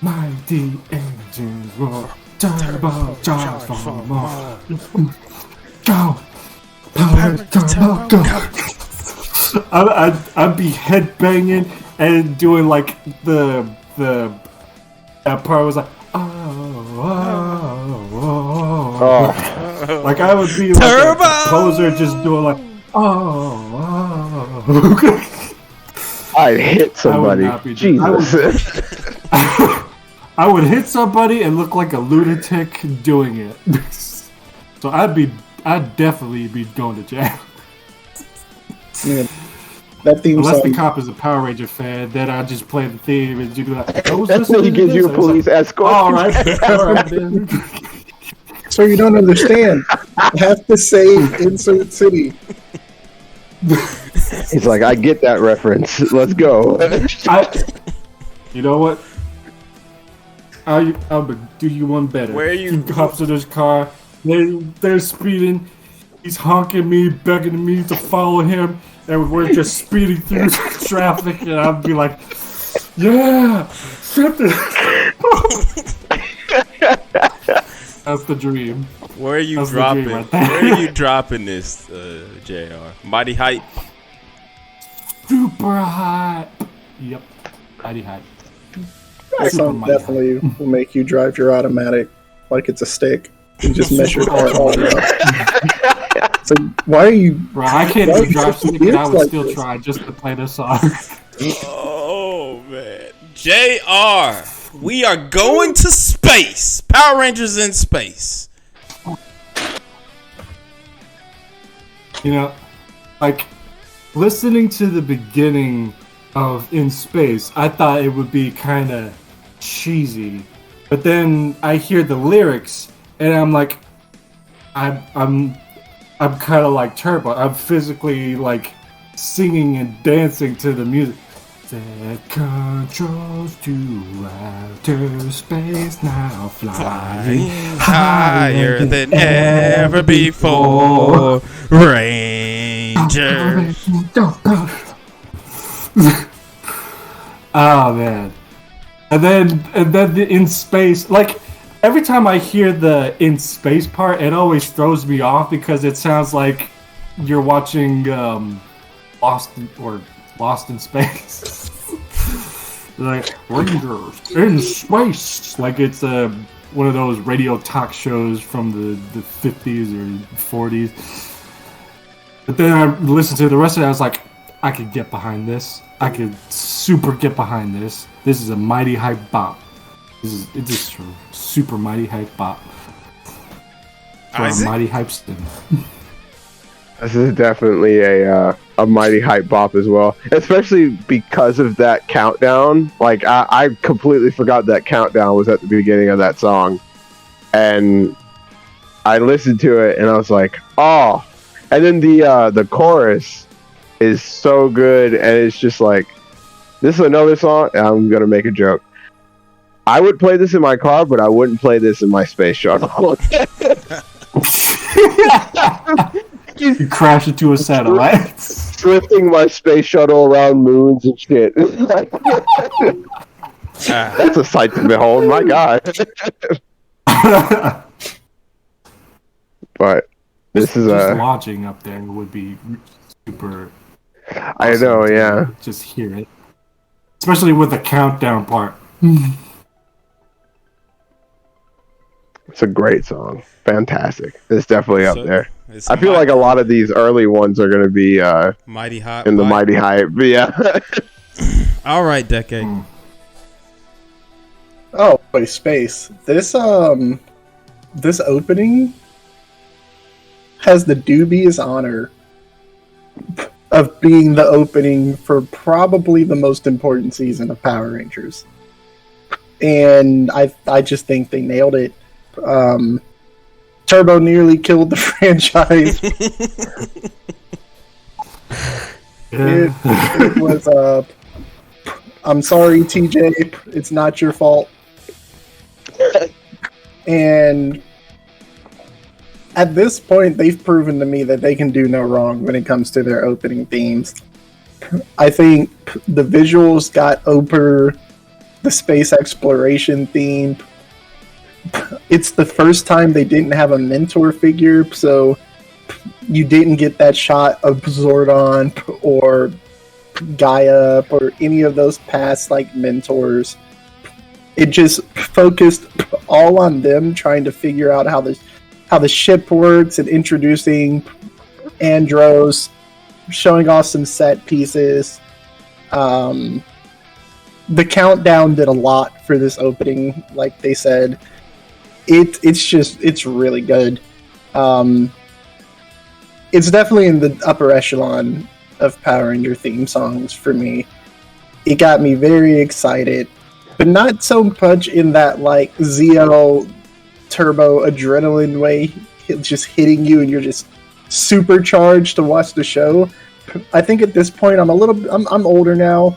mighty engines roar, turbo charge for more. Go, power turbo, go. I'd be headbanging and doing like that part was like, like I would be like a composer just doing like, I'd hit somebody. Jesus. I would hit somebody and look like a lunatic doing it. So I'd definitely be going to jail. Yeah. That theme Unless song. the cop is a Power Ranger fan, then I just play the theme and you do that. That's when he gives you a police escort. All right, then. So you don't understand. I have to save Insert City. He's like, I get that reference. Let's go. You know what? I'll do you one better. Where are you- He hops in his car. They're speeding. He's honking me, begging me to follow him, and we're just speeding through traffic. And I'll be like, "Yeah, something." That's the dream. Where are you That's the dropping? dream right there. Where are you dropping this, JR? Mighty Hype. Super hot. Yep, mighty high. That song definitely will make you drive your automatic like it's a stick and just measure it all up. So why are you? Bro, I can't why are even you drop such a stick, and I bitch would like still this? try just to play this song. Oh man, JR, we are going to space. Power Rangers in space. You know, like, listening to the beginning of In Space, I thought it would be kind of cheesy. But then I hear the lyrics, and I'm like, I'm kind of like Turbo. I'm physically, like, singing and dancing to the music. Set controls to outer space now, flying Higher than ever before, Ranger. Oh man. And then the In Space, like, every time I hear the In Space part, it always throws me off because it sounds like you're watching Lost in Space. Like, Rangers in Space. Like it's one of those radio talk shows from the 50s or 40s. But then I listened to the rest of it, I was like, I could get behind this. I could super get behind this. This is a mighty hype bop. It is true. Super mighty hype bop. For a Isaac? mighty hype stem. This is definitely a mighty hype bop as well, especially because of that countdown. Like I completely forgot that countdown was at the beginning of that song, and I listened to it and I was like, oh. And then the chorus is so good, and it's just like, this is another song. And I'm gonna make a joke. I would play this in my car, but I wouldn't play this in my space shuttle. You crash into a satellite. Drifting my space shuttle around moons and shit. That's a sight to behold, my God. But this is just a. launching up there would be super. I know, to yeah. Just hear it, especially with the countdown part. It's a great song. Fantastic. It's definitely up So, there. it's I feel like a lot of these early ones are going to be Mighty Hot. in the mighty hype. But yeah. All right, Decade. Oh, wait, space. This opening has the dubious honor of being the opening for probably the most important season of Power Rangers. And I just think they nailed it. Turbo nearly killed the franchise. It was I'm sorry, TJ, it's not your fault. And at this point, they've proven to me that they can do no wrong when it comes to their opening themes. I think the visuals got over the space exploration theme. It's the first time they didn't have a mentor figure, so you didn't get that shot of Zordon or Gaia or any of those past like mentors. It just focused all on them trying to figure out how the ship works and introducing Andros, showing off some set pieces. The countdown did a lot for this opening, like they said. It's really good. It's definitely in the upper echelon of Power Ranger theme songs for me. It got me very excited, but not so much in that like ZL turbo adrenaline way, just hitting you and you're just supercharged to watch the show. I think at this point I'm older now.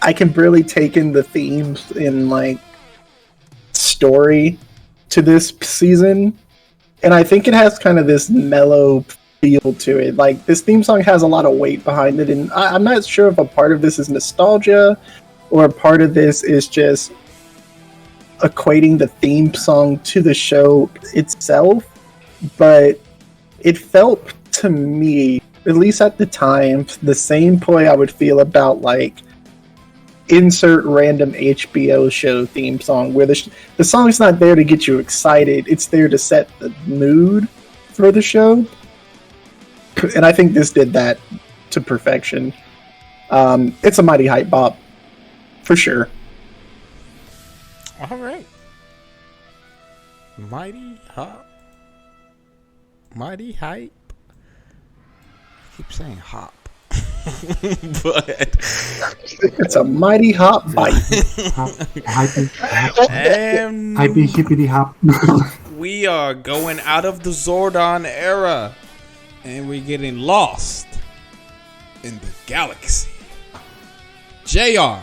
I can barely take in the themes in like story to this season, and I think it has kind of this mellow feel to it. Like, this theme song has a lot of weight behind it, and I'm not sure if a part of this is nostalgia or a part of this is just equating the theme song to the show itself, but it felt to me, at least at the time, the same way I would feel about, like, insert random HBO show theme song, where the song's not there to get you excited, it's there to set the mood for the show. And I think this did that to perfection. It's a mighty hype bop, for sure. All right. Mighty hop. Mighty hype. I keep saying hop. But It's a mighty hop bite. and Hypey hippity hop. we are going out of the Zordon era, and we're getting lost in the galaxy. JR.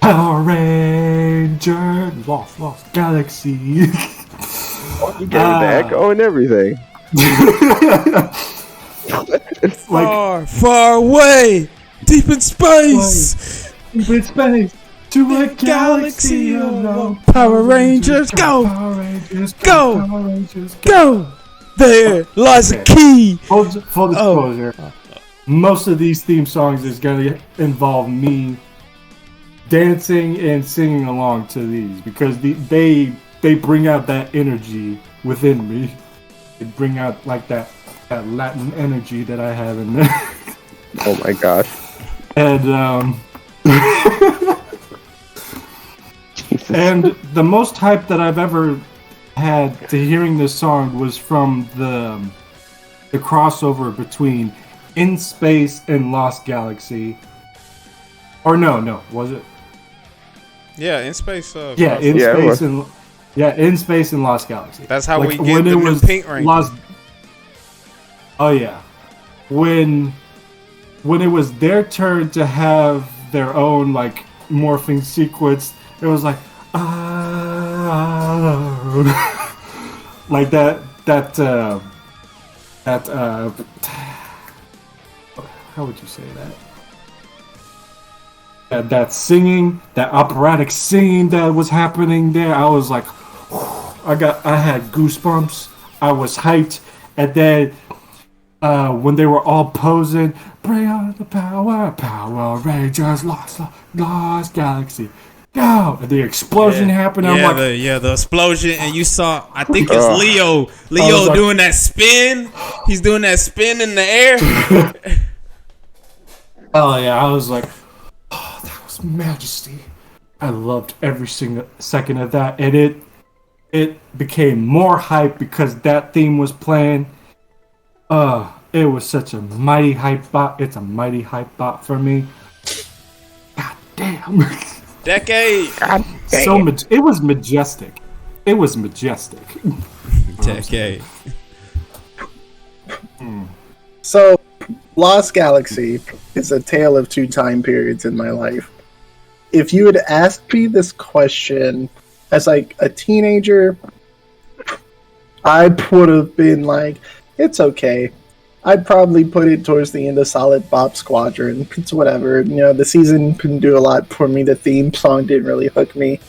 Power Ranger, lost galaxy. You getting the echo and everything. Far away, deep in space. In space to a galaxy alone. Power Rangers, go! Power Rangers, Go! Power Rangers, Go! There lies a key. Full disclosure. Most of these theme songs is going to involve me dancing and singing along to these because they bring out that energy within me. They bring out like that Latin energy that I have in there. Oh my gosh. And and the most hype that I've ever had to hearing this song was from the crossover between In Space and Lost Galaxy. Or no, was it? Yeah, in space. Yeah, In Space and Lost Galaxy. That's how Like, we get when the it new was Pink Ranger. Oh yeah, when it was their turn to have their own like morphing sequence, it was like like that how would you say that? That singing, that operatic singing that was happening there, I was like, I had goosebumps. I was hyped, and then when they were all posing, bring on the Power Rangers, lost galaxy, go! And the explosion happened. I'm like, the explosion, and you saw. I think it's Leo like, doing that spin. He's doing that spin in the air. oh yeah, I was like, oh, that was majesty. I loved every single second of that, and it became more hype because that theme was playing. It was such a mighty hype bot. It's a mighty hype bot for me. God damn. Decade. It was majestic. It was majestic. Decade. So, Lost Galaxy is a tale of two time periods in my life. If you had asked me this question as like a teenager, I would have been like, it's okay. I'd probably put it towards the end of Solid Bop Squadron. It's whatever. You know, the season couldn't do a lot for me. The theme song didn't really hook me.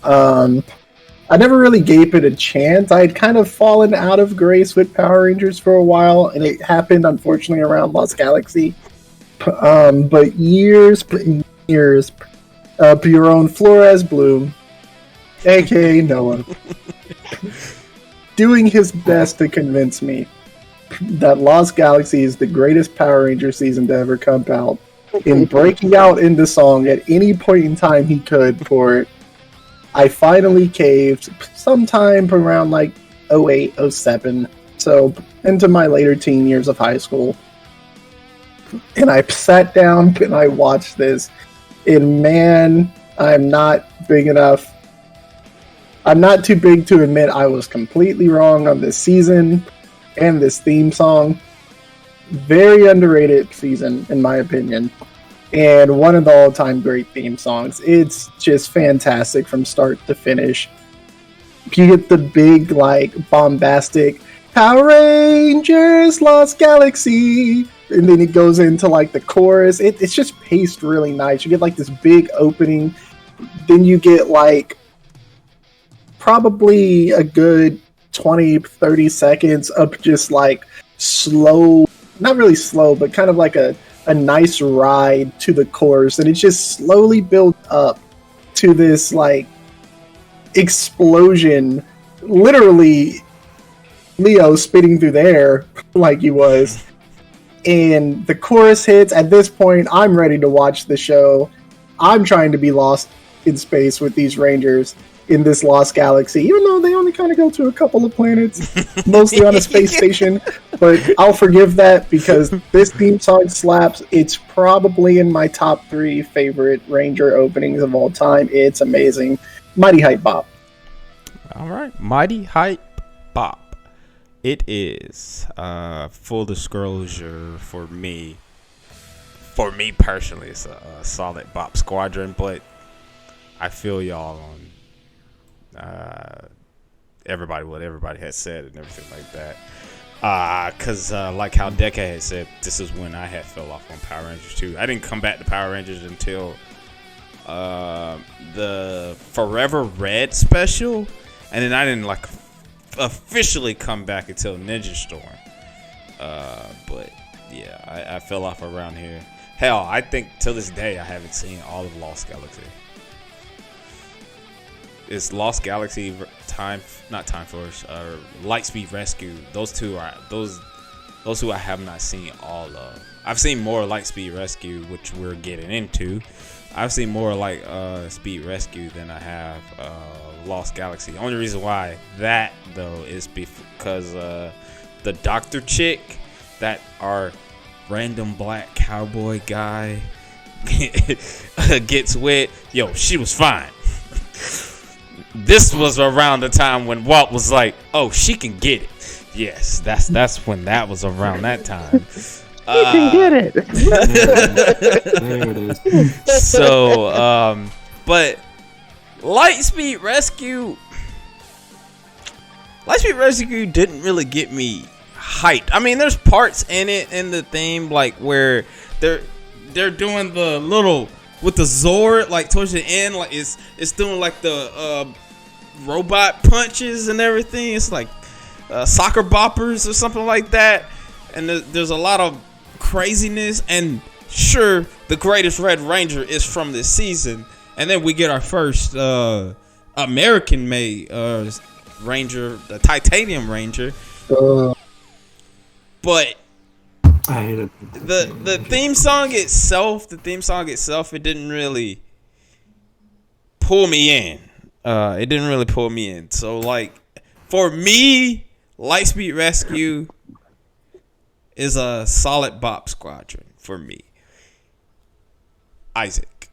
I never really gave it a chance. I'd kind of fallen out of grace with Power Rangers for a while, and it happened, unfortunately, around Lost Galaxy. But years, your own Flores Bloom, aka Noah, doing his best to convince me that Lost Galaxy is the greatest Power Ranger season to ever come out, and breaking out into song at any point in time he could for it. I finally caved sometime around like 08, 07, so into my later teen years of high school. And I sat down and I watched this, and man, I'm not big enough. I'm not too big to admit I was completely wrong on this season and this theme song. Very underrated season, in my opinion. and one of the all-time great theme songs. It's just fantastic from start to finish. You get the big, like, bombastic Power Rangers Lost Galaxy, and then it goes into, like, the chorus. It's just paced really nice. You get, like, this big opening. Then you get, like, probably a good 20, 30 seconds of just, like, slow, not really slow, but kind of like a nice ride to the chorus. And it just slowly builds up to this, like, explosion, literally Leo spitting through the air like he was, and the chorus hits. At this point, I'm ready to watch the show. I'm trying to be lost in space with these Rangers in this lost galaxy, even though they only kind of go to a couple of planets, mostly on a space station, but I'll forgive that because this theme song slaps. It's probably in my top 3 favorite Ranger openings of all time. It's amazing. Mighty Hype Bop. All right, Mighty Hype Bop. It is full disclosure for me. For me personally, it's a solid Bop Squadron, but I feel y'all on what everybody has said and everything like that. Cause like how Decade had said, this is when I had fell off on Power Rangers too. I didn't come back to Power Rangers until the Forever Red special, and then I didn't like officially come back until Ninja Storm. But yeah, I fell off around here. Hell, I think till this day I haven't seen all of Lost Galaxy. It's Lost Galaxy, not Time Force, Lightspeed Rescue. Those two who I have not seen all of. I've seen more Lightspeed Rescue, which we're getting into. I've seen more like Speed Rescue than I have Lost Galaxy. The only reason why that though is because the doctor chick that our random black cowboy guy gets with, yo, she was fine. This was around the time when Walt was like, oh, she can get it. Yes, that's when that was around that time. You can get it. There it is. So, but Lightspeed Rescue didn't really get me hyped. I mean, there's parts in it in the theme like where they're doing the little with the Zord like towards the end, like it's doing like the robot punches and everything. It's like soccer boppers or something like that, and there's a lot of craziness. And sure, the greatest Red Ranger is from this season, and then we get our first American made Ranger, the Titanium Ranger. But I hate it. the theme song itself, it didn't really pull me in. It didn't really pull me in. So like for me, Lightspeed Rescue is a solid Bop Squadron for me. Isaac.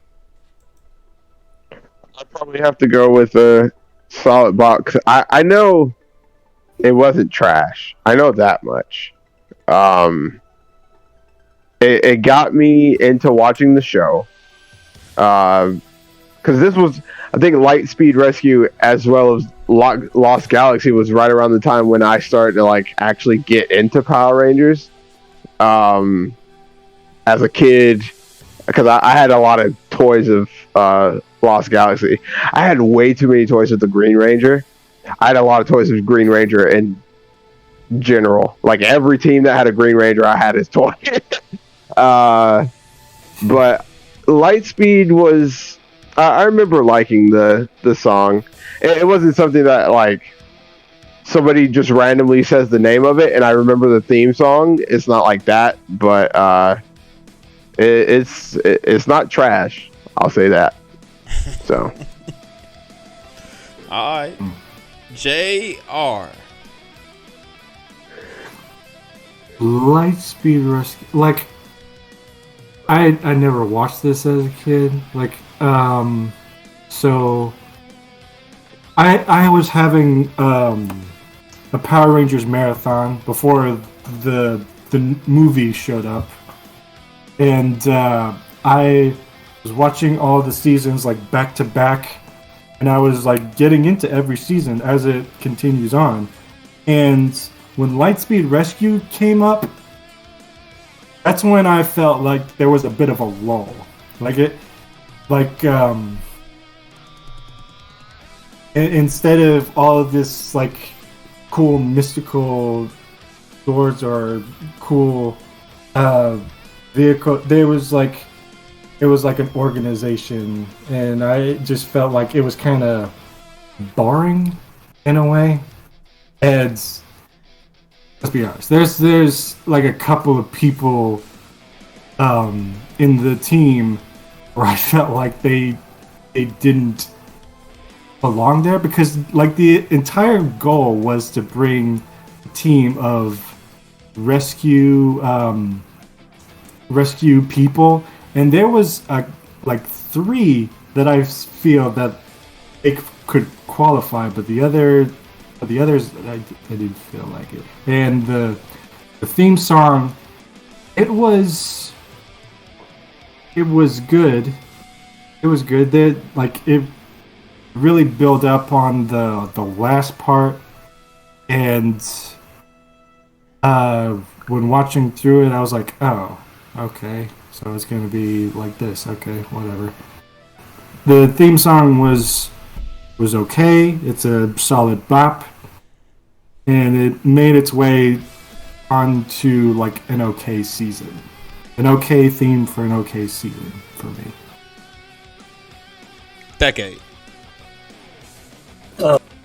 I'd probably have to go with a solid box. I know it wasn't trash. I know that much. It got me into watching the show. Because this was, I think, Lightspeed Rescue as well as Lost Galaxy was right around the time when I started to like actually get into Power Rangers. As a kid, because I had a lot of toys of Lost Galaxy. I had way too many toys of the Green Ranger. I had a lot of toys of Green Ranger in general. Like every team that had a Green Ranger, I had his toy. But Lightspeed was... I remember liking the song. It wasn't something that like somebody just randomly says the name of it and I remember the theme song. It's not like that, but it's not trash. I'll say that. So, all right, JR. Lightspeed Rescue. Like, I never watched this as a kid. Like, so I was having a Power Rangers marathon before the movie showed up, and I was watching all the seasons like back to back, and I was like getting into every season as it continues on. And when Lightspeed Rescue came up, that's when I felt like there was a bit of a lull. Instead of all of this like cool mystical swords or cool vehicle, it was like an organization, and I just felt like it was kind of boring in a way. And let's be honest, there's like a couple of people in the team where I felt like they didn't belong there, because like the entire goal was to bring a team of rescue people, and there was like 3 that I feel that they could qualify, but the others I didn't feel like it. And the theme song, it was good. It was good. It really built up on the last part, and when watching through it, I was like, oh, okay, so it's gonna be like this. Okay, whatever. The theme song was okay. It's a solid bop, and it made its way onto like an okay season, an okay theme for an okay season for me. Decade.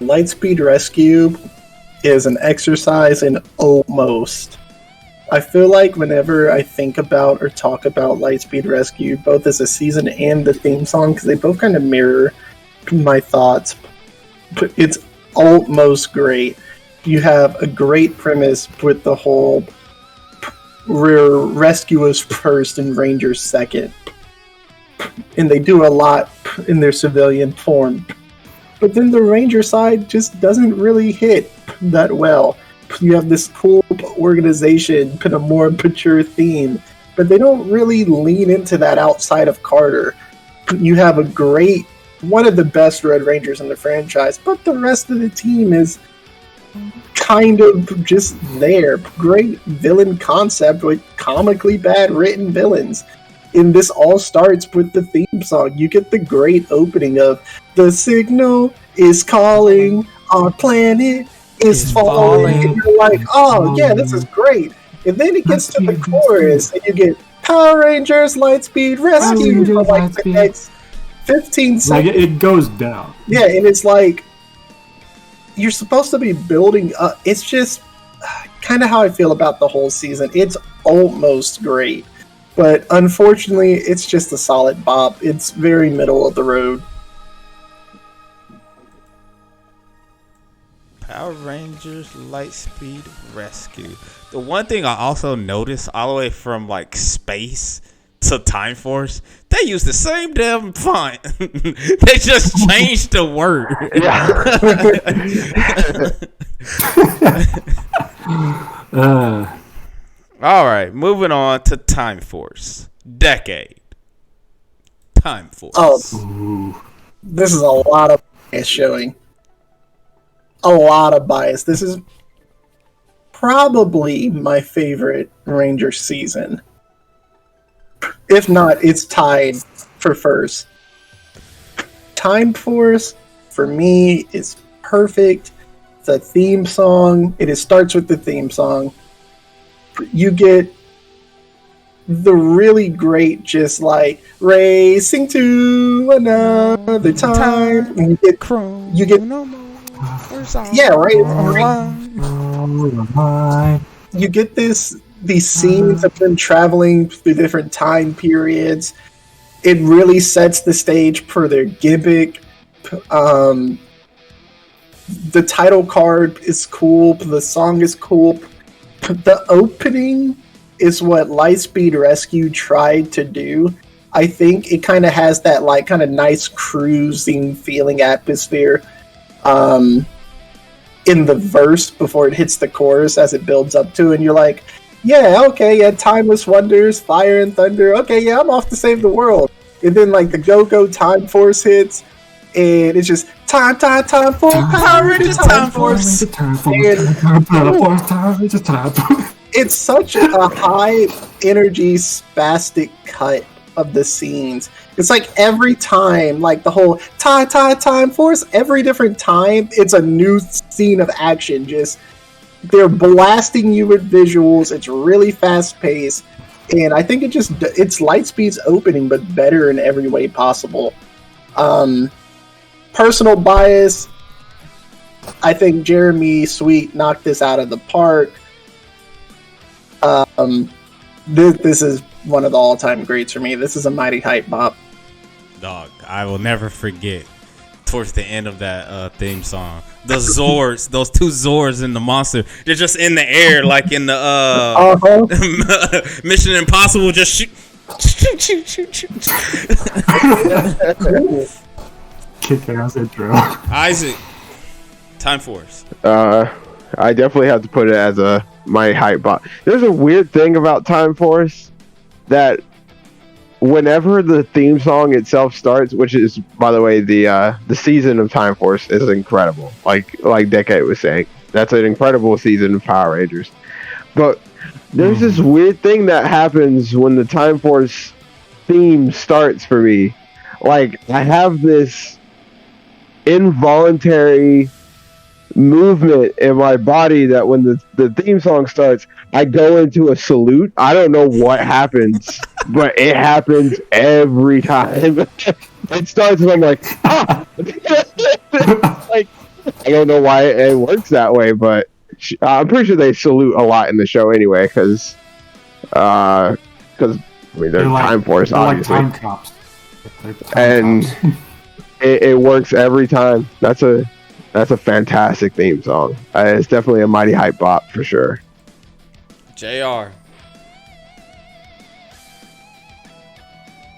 Lightspeed Rescue is an exercise in almost. I feel like whenever I think about or talk about Lightspeed Rescue, both as a season and the theme song, because they both kind of mirror my thoughts, but it's almost great. You have a great premise with the whole rescuers first and rangers second, and they do a lot in their civilian form. But then the ranger side just doesn't really hit that well. You have this cool organization and a more mature theme, but they don't really lean into that outside of Carter. You have one of the best Red Rangers in the franchise, but the rest of the team is kind of just there. Great villain concept with comically bad written villains. And this all starts with the theme song. You get the great opening of "The signal is calling, our planet is falling." And you're like, oh yeah, this is great. And then it gets to the chorus, and you get Power Rangers Lightspeed Rescue for like the next 15 seconds. Like it goes down. Yeah, and it's like you're supposed to be building up. It's just kind of how I feel about the whole season. It's almost great. But unfortunately, it's just a solid bop. It's very middle of the road. Power Rangers Lightspeed Rescue. The one thing I also noticed all the way from like space to Time Force, they use the same damn font. They just changed the word. All right, moving on to Time Force. Decade. Time Force. Oh, this is a lot of bias showing. A lot of bias. This is probably my favorite Ranger season. If not, it's tied for first. Time Force, for me, is perfect. The theme song, starts with the theme song. You get the really great, just like racing to another time. And you get yeah, right. You get these scenes of them traveling through different time periods. It really sets the stage for their gimmick. The title card is cool. The song is cool. The opening is what Lightspeed Rescue tried to do. I think it kind of has that like kind of nice cruising feeling atmosphere in the verse before it hits the chorus as it builds up to it, and you're like, yeah, okay, yeah, timeless wonders, fire and thunder. Okay, yeah, I'm off to save the world. And then like the Go-Go Time Force hits, and it's just time for Power Rangers Time Force. It's such a high energy spastic cut of the scenes. It's like every time, like the whole time force, every different time, it's a new scene of action. Just they're blasting you with visuals. It's really fast paced, and I think it's Lightspeed's opening, but better in every way possible. Personal bias, I think Jeremy Sweet knocked this out of the park. This is one of the all-time greats for me. This is a mighty hype bop. Dog, I will never forget towards the end of that theme song. The Zords, those two Zords in the monster, they're just in the air like in the Mission Impossible, just shoot. Kick ass intro. Isaac, Time Force. I definitely have to put it as a my hype bot. There's a weird thing about Time Force that whenever the theme song itself starts, which is, by the way, the season of Time Force is incredible. Like Decade was saying, that's an incredible season of Power Rangers. But there's this weird thing that happens when the Time Force theme starts for me. Like, I have this involuntary movement in my body that when the theme song starts, I go into a salute. I don't know what happens, but it happens every time. It starts and I'm like, ah! Like, I don't know why it works that way, but I'm pretty sure they salute a lot in the show anyway, because I mean, they're Time Force, obviously. Like time cops. And it works every time. That's a fantastic theme song. It's definitely a mighty hype bop for sure. JR.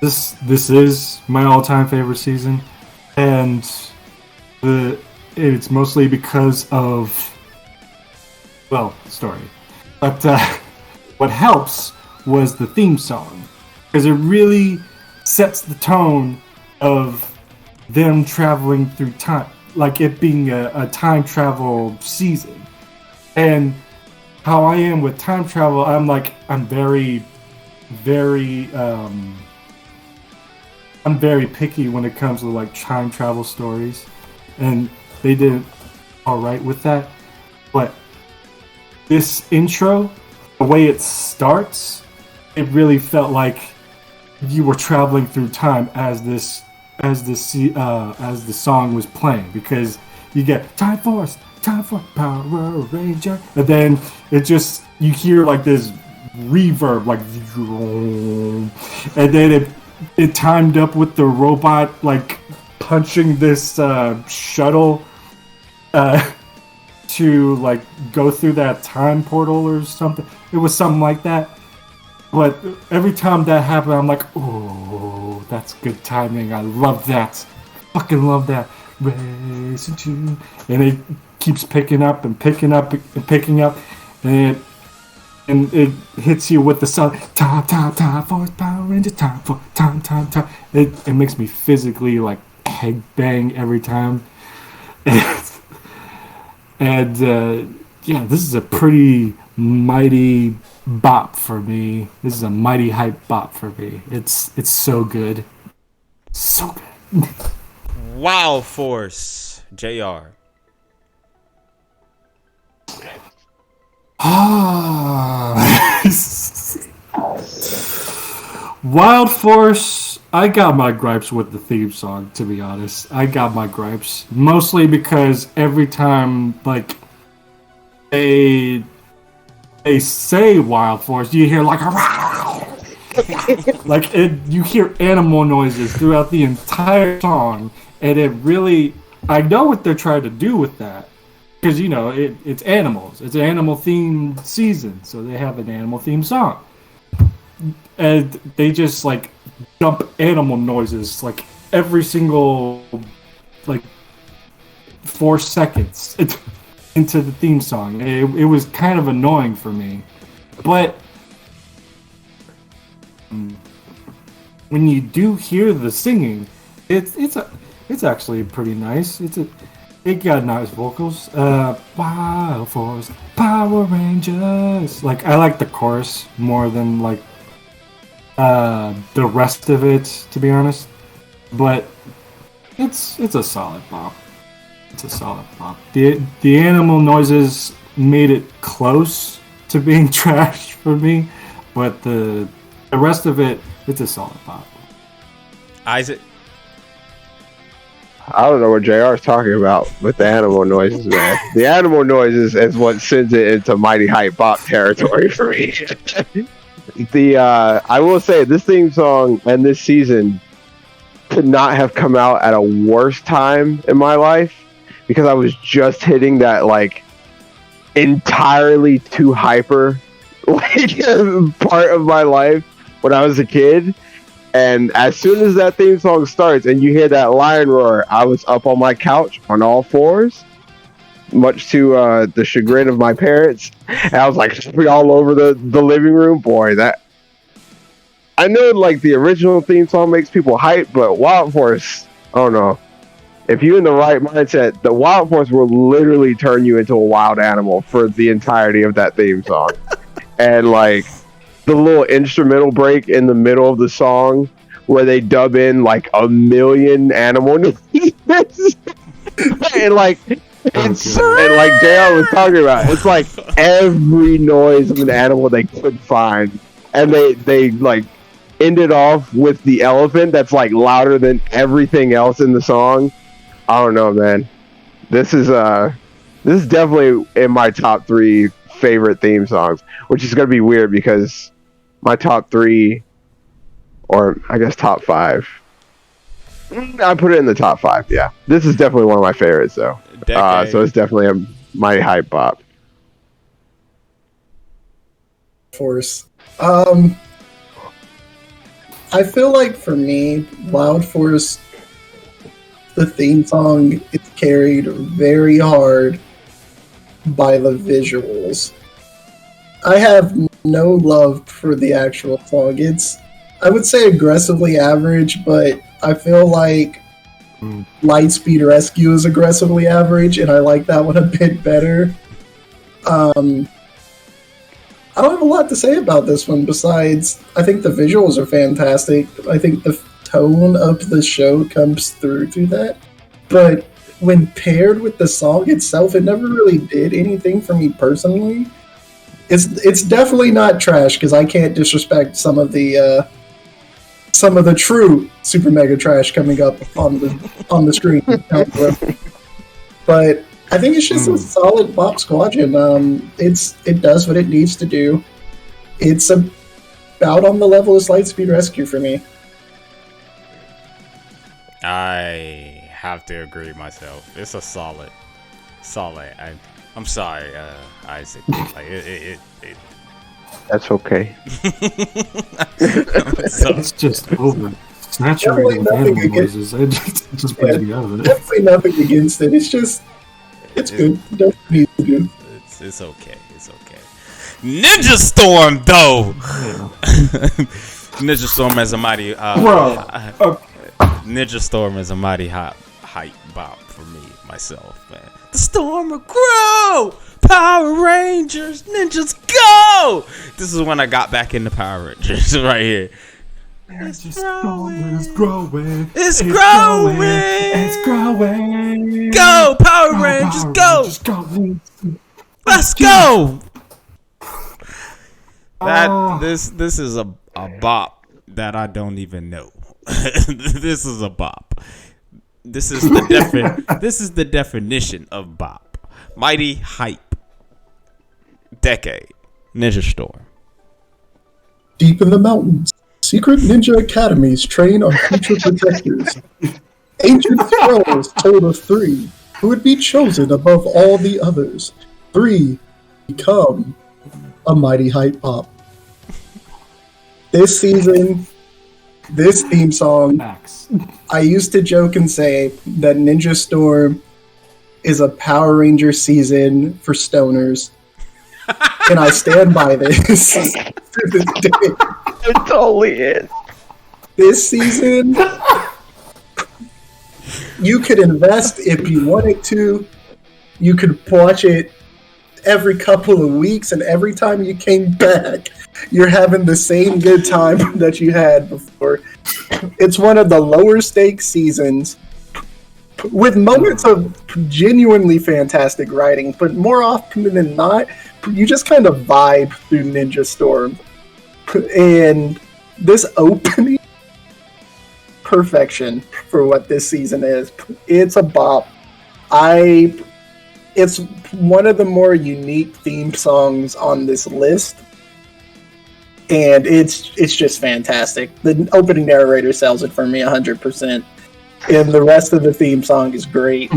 This is my all-time favorite season, and it's mostly because of story. But what helps was the theme song, because it really sets the tone of them traveling through time, like it being a time travel season. And how I am with time travel, I'm very picky when it comes to like time travel stories, and they did all right with that. But this intro, the way it starts, it really felt like you were traveling through time as the song was playing, because you get Time Force, Power Ranger, and then you hear like this reverb, like, and then it timed up with the robot like punching this shuttle to like go through that time portal or something. It was something like that. But every time that happened, I'm like, oh, that's good timing. I love that. Fucking love that. Racing to, and it keeps picking up and picking up and picking up, and it hits you with the sound. Time Force, Power Rangers, time for time. It makes me physically like head bang every time. And yeah, this is a pretty mighty bop for me. This is a mighty hype bop for me. It's so good. So good. Wow Force, JR. Wild Force, I got my gripes with the theme song, to be honest. I got my gripes. Mostly because every time, like, they say Wild Force, you hear, like, you hear animal noises throughout the entire song, and it really, I know what they're trying to do with that. Because, you know, it's animals. It's an animal-themed season, so they have an animal-themed song. And they just, like, dump animal noises, like, every single, like, 4 seconds into the theme song. It was kind of annoying for me. But when you do hear the singing, it's actually pretty nice. It got nice vocals. Wild Force, Power Rangers. Like, I like the chorus more than like the rest of it, to be honest. But it's a solid bop. It's a solid bop. The animal noises made it close to being trash for me, but the rest of it, it's a solid bop. Isaac? I don't know what JR is talking about with the animal noises, man. The animal noises is what sends it into mighty hype bop territory for me. I will say, this theme song and this season could not have come out at a worse time in my life, because I was just hitting that like entirely too hyper like part of my life when I was a kid. And as soon as that theme song starts and you hear that lion roar, I was up on my couch on all fours, much to the chagrin of my parents. And I was like all over the living room. Boy, that I know like the original theme song makes people hype, but Wild Force, I don't know. If you're in the right mindset, the Wild Force will literally turn you into a wild animal for the entirety of that theme song. And like the little instrumental break in the middle of the song where they dub in like a million animal noises. And like it's and like JR was talking about, it's like every noise of an animal they could find. And they like ended off with the elephant that's like louder than everything else in the song. I don't know, man. This is definitely in my top 3 favorite theme songs, which is gonna be weird because my top 3, or I guess top 5, I put it in the top 5. Yeah, this is definitely one of my favorites, though. So it's definitely a mighty hype bop. Force. I feel like for me, Wild Force, the theme song is carried very hard by the visuals. I have no love for the actual song. It's, I would say, aggressively average, but I feel like Lightspeed Rescue is aggressively average, and I like that one a bit better. I don't have a lot to say about this one besides I think the visuals are fantastic. I think the tone of the show comes through that. But when paired with the song itself, it never really did anything for me personally. It's definitely not trash, because I can't disrespect some of the true super mega trash coming up on the screen. But I think it's just a solid Bop Squadron. It does what it needs to do. It's about on the level of Lightspeed Rescue for me. I have to agree myself. It's a solid. I'm sorry, Isaac. Like it. That's okay. It's just over. Saturated with animal noises. It just brings me out of it. Definitely nothing against it. It's just, it's good. It does what it needs to do. It's okay. Ninja Storm, though. Ninja Storm is a mighty. Ninja Storm is a mighty hype bop for me myself, man. The storm will grow. Power Rangers, ninjas go! This is when I got back into Power Rangers right here. It's growing. It's growing. Go, Power Rangers, go! Let's go! This is a bop that I don't even know. This is a bop. This is the definition of bop. Mighty hype. Decade. Ninja Storm. Deep in the mountains, secret ninja academies train our future protectors. Ancient scrolls told of 3 who would be chosen above all the others. 3 become a mighty hype pop. This season, this theme song, I used to joke and say that Ninja Storm is a Power Ranger season for stoners. And I stand by this to this day. It totally is. This season, you could invest if you wanted to. You could watch it every couple of weeks, and every time you came back, you're having the same good time that you had before. It's one of the lower stakes seasons with moments of genuinely fantastic writing, but more often than not, you just kind of vibe through Ninja Storm. And this opening, perfection for what this season is. It's a bop. It's one of the more unique theme songs on this list, and it's just fantastic. The opening narrator sells it for me 100%, and the rest of the theme song is great.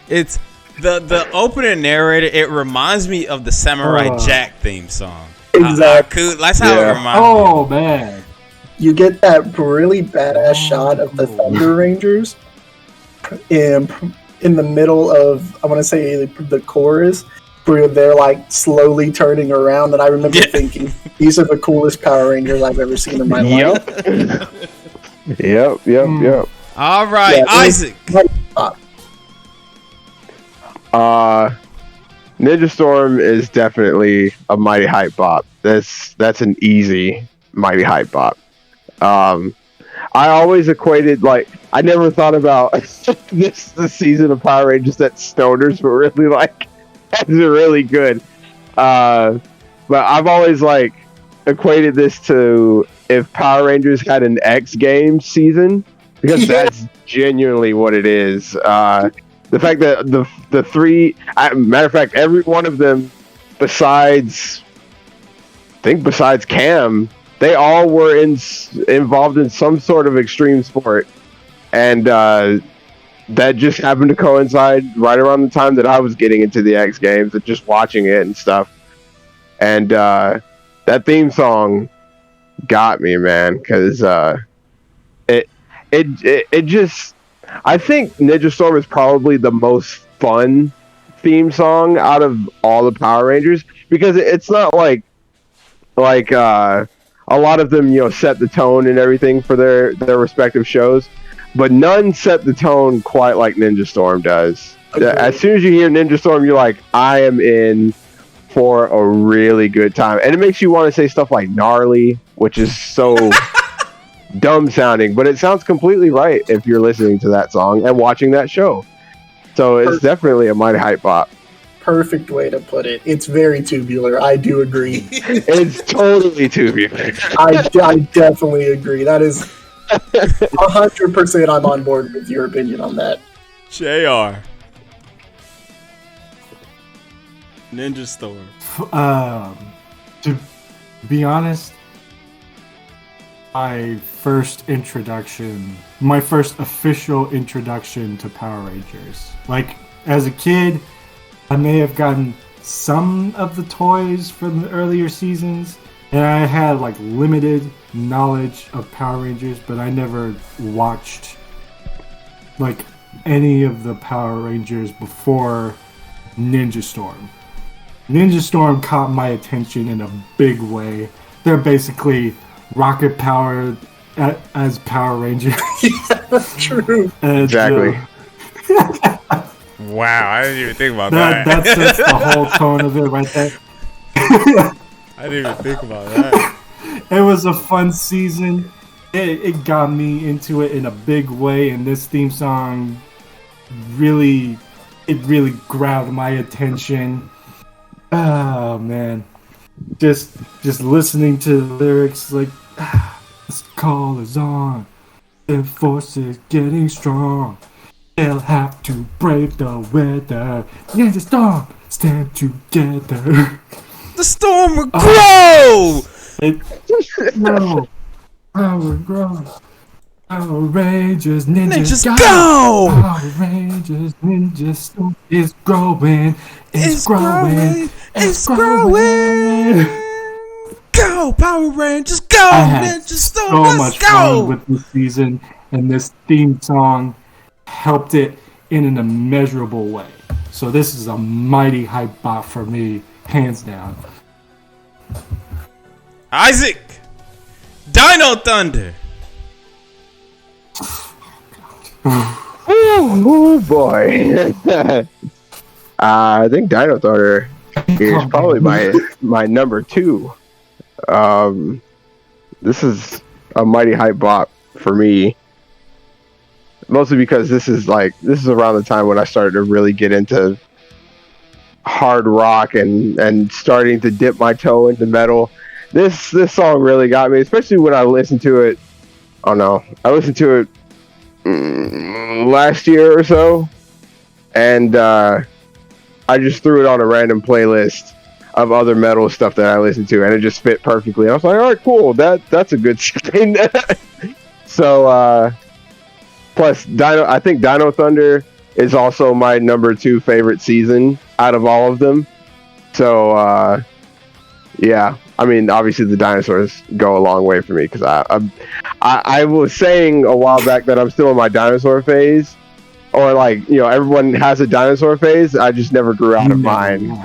It's the opening narrator. It reminds me of the Samurai Jack theme song. Exactly. That's how it reminds me. Oh man, You get that really badass shot of the Thunder Rangers in the middle of, I want to say, the chorus, where they're like slowly turning around, and I remember thinking, these are the coolest Power Rangers I've ever seen in my life. Yep. All right, Isaac. Ninja Storm is definitely a mighty hype bop. That's an easy mighty hype bop. I always equated, like, I never thought about the season of Power Rangers that stoners were really like, that's really good. But I've always like equated this to if Power Rangers had an X Games season, because that's genuinely what it is. The fact that the three, matter of fact, every one of them besides Cam, they all were involved in some sort of extreme sport, and that just happened to coincide right around the time that I was getting into the X Games and just watching it and stuff. And that theme song got me, man, because it just, I think Ninja Storm is probably the most fun theme song out of all the Power Rangers, because it's not like a lot of them, set the tone and everything for their respective shows, but none set the tone quite like Ninja Storm does. Okay. As soon as you hear Ninja Storm, you're like, I am in for a really good time. And it makes you want to say stuff like gnarly, which is so dumb sounding, but it sounds completely right if you're listening to that song and watching that show. So it's definitely a mighty hype bop. Perfect way to put it. It's very tubular. I do agree. It's totally tubular. I definitely agree. That is 100%. I'm on board with your opinion on that. JR. Ninja Storm. To be honest, my first official introduction to Power Rangers. Like, as a kid, I may have gotten some of the toys from the earlier seasons, and I had like limited knowledge of Power Rangers, but I never watched like any of the Power Rangers before Ninja Storm. Ninja Storm caught my attention in a big way. They're basically rocket powered as Power Rangers. Yeah, that's true. And, Exactly. Wow, I didn't even think about that. That sets the whole tone of it right there. I didn't even think about that. It was a fun season. It got me into it in a big way, and this theme song really grabbed my attention. Oh man, just listening to the lyrics, like, this call is on, the force is getting strong. They'll have to brave the weather. Ninja Storm, stand together. The storm will grow! No. Power grows. Power Rangers, Ninjas go! go! Power Rangers, Ninja Storm is growing. It's growing. It's growing. Go, Power Rangers, go! I had Ninja Storm, so let's much go! fun with this season, and this theme song helped it in an immeasurable way. So this is a mighty hype bop for me, hands down. Isaac, Dino Thunder. Oh boy. I think Dino Thunder is probably my number 2. This is a mighty hype bop for me. Mostly because this is around the time when I started to really get into hard rock and starting to dip my toe into metal. This song really got me, especially when I listened to it. Oh no, I listened to it last year or so, and I just threw it on a random playlist of other metal stuff that I listened to, and it just fit perfectly. I was like, all right, cool, that's a good thing. So plus I think Dino Thunder is also my number 2 favorite season out of all of them. So yeah, I mean, obviously the dinosaurs go a long way for me, because I was saying a while back that I'm still in my dinosaur phase, or everyone has a dinosaur phase. I just never grew out of mine.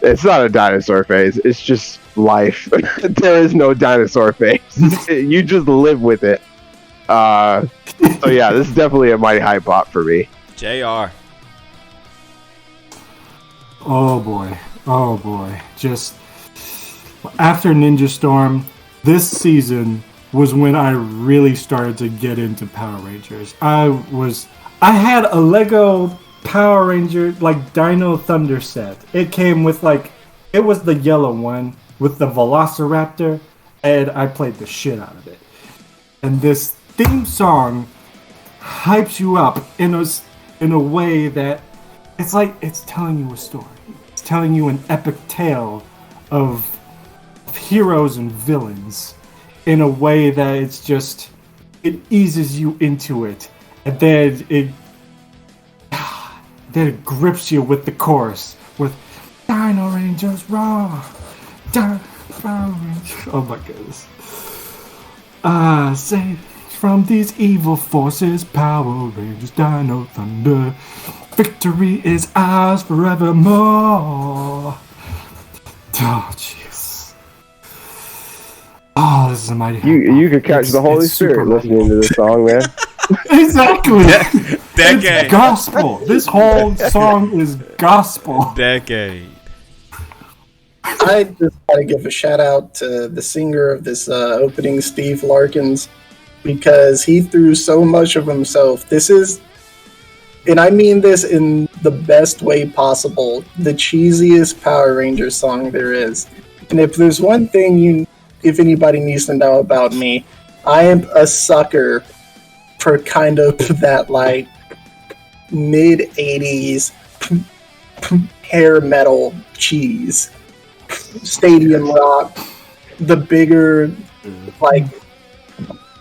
It's not a dinosaur phase. It's just life. There is no dinosaur phase. You just live with it. So yeah, this is definitely a mighty hype pop for me. JR. Oh boy. Just after Ninja Storm, this season was when I really started to get into Power Rangers. I had a Lego Power Ranger Dino Thunder set. It came with it was the yellow one with the Velociraptor, and I played the shit out of it. And this theme song hypes you up in a way that it's telling you a story. It's telling you an epic tale of heroes and villains in a way that it eases you into it, and then it grips you with the chorus with Dino Rangers Raw, Dino Rangers. Oh my goodness! Save from these evil forces, Power Rangers, Dino Thunder. Victory is ours forevermore. Oh jeez. Oh, this is a mighty. You could catch the Holy Spirit listening to this song, man. Exactly. Decade. It's gospel. This whole song is gospel. Decade. I just gotta give a shout out to the singer of this opening, Steve Larkins, because he threw so much of himself. This is, and I mean this in the best way possible, the cheesiest Power Rangers song there is. And if there's one thing if anybody needs to know about me, I am a sucker for kind of that mid-80s hair metal cheese. Stadium rock, the bigger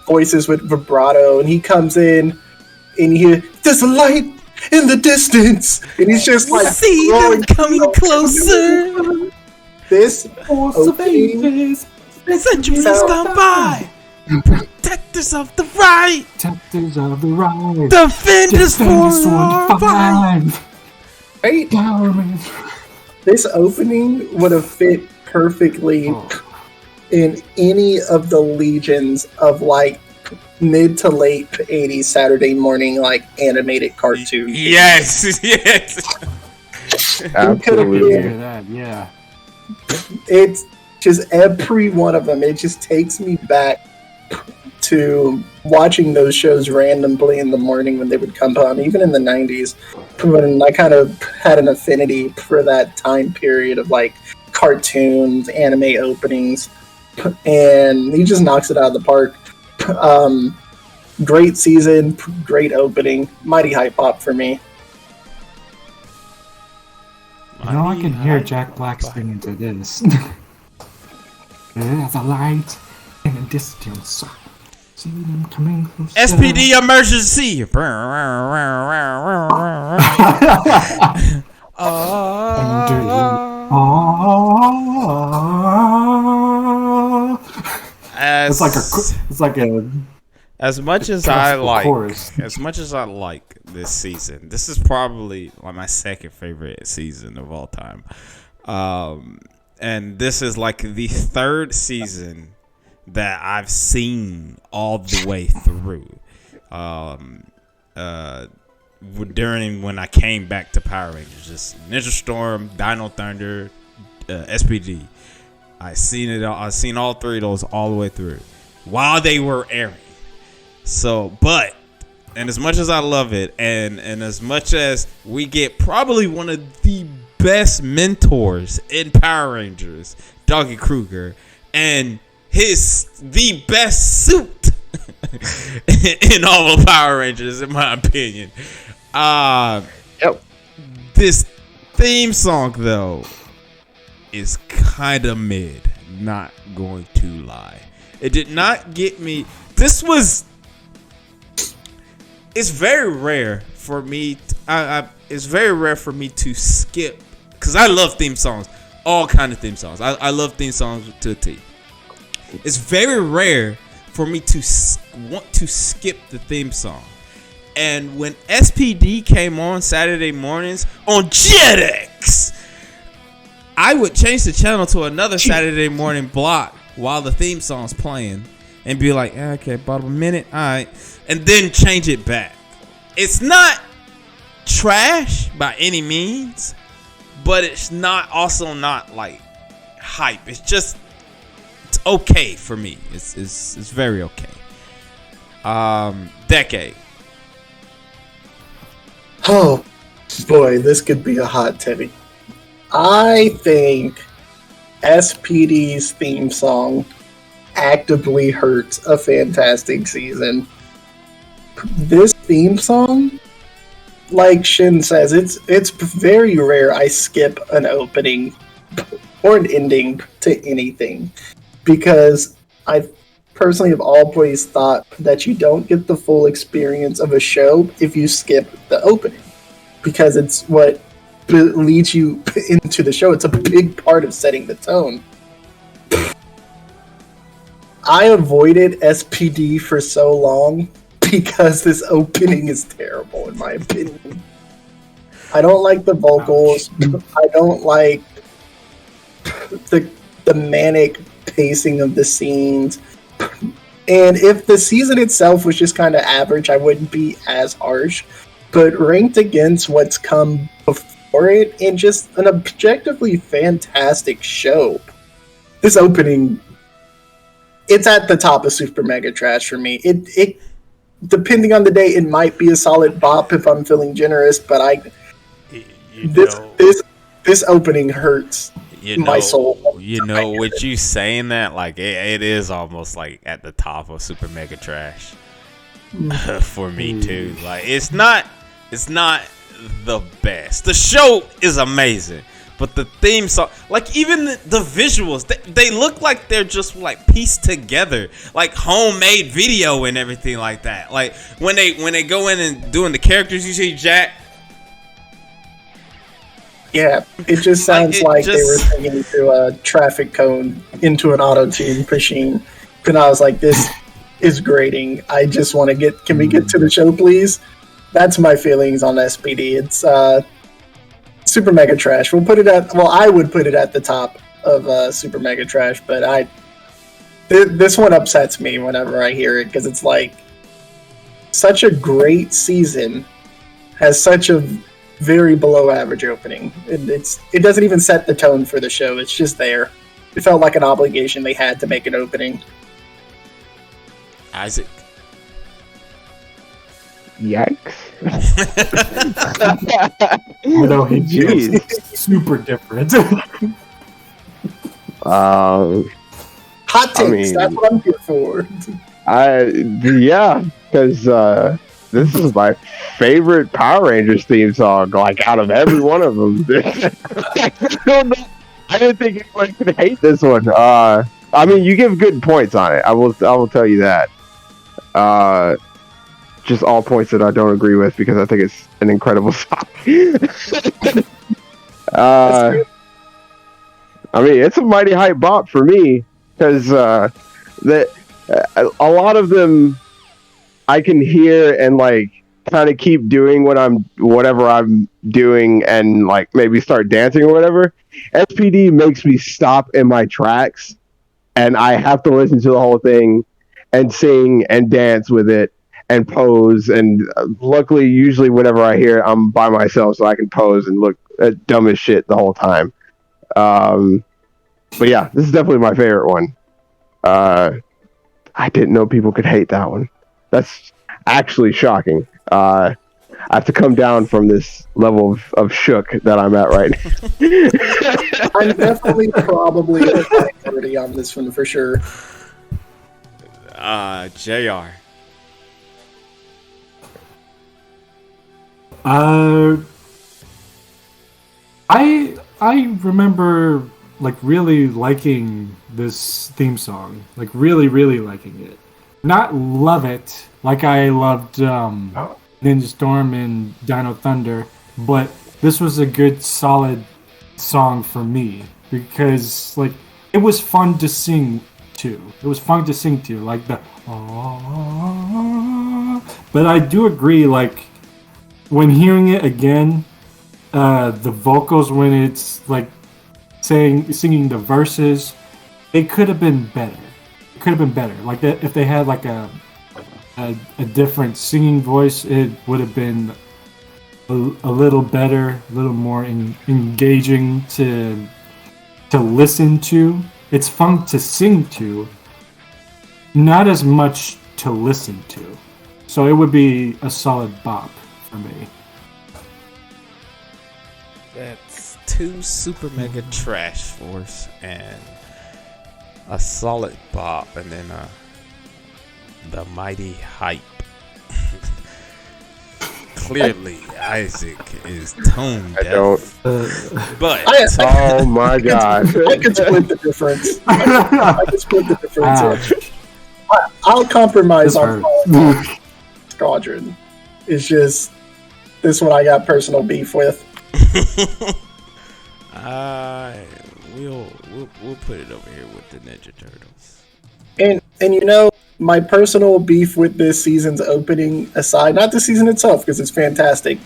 voices with vibrato, and he comes in and you hear, there's a light in the distance, and he's just see them coming closer. This opening, Centuries gone by. Protectors of the right. Protectors of the right. Defenders for the right. right? Power Rangers. This opening would have fit perfectly in any of the legions of mid to late 80s Saturday morning animated cartoons. Yes, yes. Absolutely. Yeah. It's just every one of them. It just takes me back to watching those shows randomly in the morning when they would come on, even in the 90s, when I kind of had an affinity for that time period of cartoons, anime openings, and he just knocks it out of the park. Great season, great opening, mighty hype pop for me. I can hear Jack Black singing to this. There's a light in the distance. See them coming closer. SPD emergency. As much as as much as I like this season, this is probably like my second favorite season of all time. And this is like the third season that I've seen all the way through. During when I came back to Power Rangers, just Ninja Storm, Dino Thunder, SPD. I seen it all. I've seen all three of those all the way through while they were airing. So, and as much as I love it, and as much as we get probably one of the best mentors in Power Rangers, Doggy Kruger, and the best suit in all of Power Rangers, in my opinion. This theme song though is kind of mid. Not going to lie, it did not get me. It's very rare for me. It's very rare for me to skip, because I love theme songs, all kind of theme songs. I love theme songs to a T. It's very rare for me to want to skip the theme song. And when SPD came on Saturday mornings on JetX, I would change the channel to another Saturday morning block while the theme song's playing and be like, okay, about a minute, all right, and then change it back. It's not trash by any means, but it's also not like hype. It's okay for me. It's very okay. Decade. Oh boy, this could be a hot teddy. I think SPD's theme song actively hurts a fantastic season. This theme song, like Shin says, it's very rare I skip an opening or an ending to anything, because I personally have always thought that you don't get the full experience of a show if you skip the opening, because it's what leads you into the show. It's a big part of setting the tone. I avoided SPD for so long because this opening is terrible, in my opinion. I don't like the vocals. I don't like the manic pacing of the scenes. And if the season itself was just kind of average, I wouldn't be as harsh. But ranked against what's come before it, and just an objectively fantastic show, this opening, it's at the top of Super Mega Trash for me. It depending on the day, it might be a solid bop if I'm feeling generous, but this opening hurts my soul. With you saying that, like it is almost like at the top of Super Mega Trash for me too. Like it's not the best. The show is amazing, but the theme song, like even the visuals, they look like they're just like pieced together, like homemade video and everything like that. Like when they go in and doing the characters, you see Jack. Yeah, it just sounds like they were singing into a traffic cone into an auto-tune machine. And I was like, this is grating. I just want to can we get to the show, please? That's my feelings on SPD. It's Super Mega Trash. I would put it at the top of Super Mega Trash, but this one upsets me whenever I hear it, because it's like such a great season has such a very below average opening. It doesn't even set the tone for the show. It's just there. It felt like an obligation they had to make an opening. Isaac. Yikes. Although it's super different. Hot takes, that's what I'm here for. Yeah, because this is my favorite Power Rangers theme song, like out of every one of them. I didn't think anyone could hate this one. I mean, you give good points on it. I will tell you that. Just all points that I don't agree with, because I think it's an incredible song. I mean, it's a mighty hype bop for me, because a lot of them I can hear and like kind of keep doing whatever I'm doing and like maybe start dancing or whatever. SPD makes me stop in my tracks and I have to listen to the whole thing and sing and dance with it and pose. And luckily, usually whenever I hear it, I'm by myself so I can pose and look dumb as shit the whole time. But yeah, this is definitely my favorite one. I didn't know people could hate that one. That's actually shocking. I have to come down from this level of shook that I'm at right now. I'm definitely probably a minority on this one for sure. JR. I remember like really liking this theme song, like really liking it. Not love it like I loved Ninja Storm and Dino Thunder, but this was a good solid song for me because like it was fun to sing to. Like the but I do agree, like when hearing it again, the vocals when it's like singing the verses, it could have been better. Like if they had like a different singing voice, it would have been a little better, a little more engaging to listen to. It's fun to sing to, not as much to listen to. So it would be a solid bop for me. That's 2 super mega trash force and a solid bop, and then the mighty hype. Clearly, Isaac is tone deaf. But Oh my god. I could split the difference. I'll compromise on Squadron. It's just this one I got personal beef with. We'll put it over here with the Ninja Turtles. And you know, my personal beef with this season's opening aside, not the season itself because it's fantastic.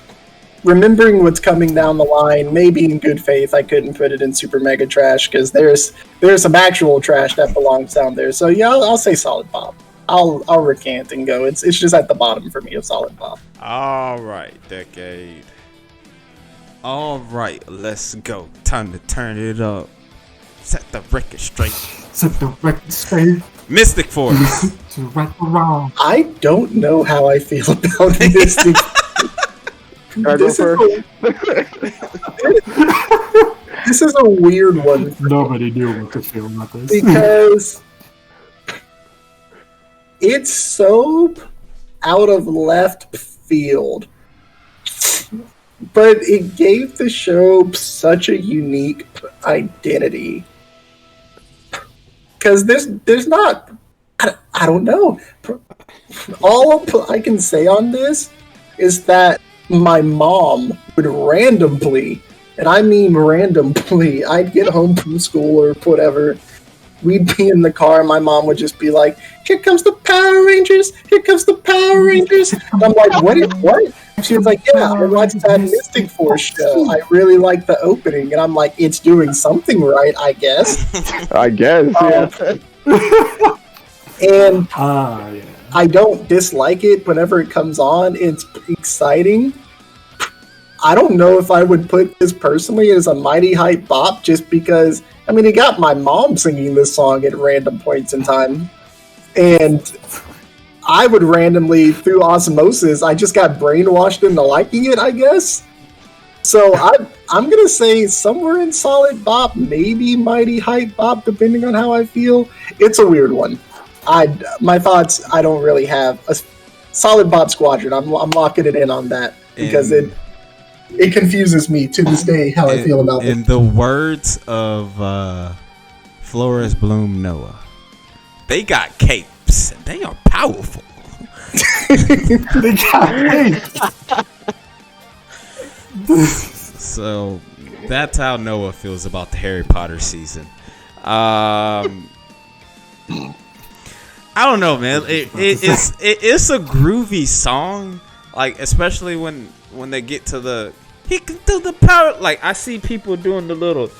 Remembering what's coming down the line, maybe in good faith, I couldn't put it in super mega trash because there's some actual trash that belongs down there. So yeah, I'll say solid bop. I'll recant and go. It's just at the bottom for me of solid bop. All right, Decade. All right, let's go. Time to turn it up. Set the record straight. Mystic Force. I don't know how I feel about this. This is a weird one. Nobody knew what to feel about this. Because it's so out of left field. But it gave the show such a unique identity. Because there's not... I don't know. All I can say on this is that my mom would randomly, and I mean randomly, I'd get home from school or whatever, we'd be in the car and my mom would just be like, here comes the Power Rangers, here comes the Power Rangers. And I'm like, what? She was like, yeah, I watched that Mystic Force show. I really like the opening. And I'm like, it's doing something right, I guess. Yeah. And yeah. I don't dislike it whenever it comes on. It's exciting. I don't know if I would put this personally as a mighty hype bop just because, I mean, it got my mom singing this song at random points in time. And I would randomly, through osmosis, I just got brainwashed into liking it, I guess. So I'm going to say somewhere in solid bop, maybe mighty hype bop, depending on how I feel. It's a weird one. My thoughts, I don't really have. A solid bop Squadron, I'm locking it in on that because it confuses me to this day how I feel about it. In the words of Flores Bloom Noah, they got capes. They are powerful. They got So that's how Noah feels about the Harry Potter season. I don't know, man. It's a groovy song, like especially when they get to the he can do the power. Like I see people doing doing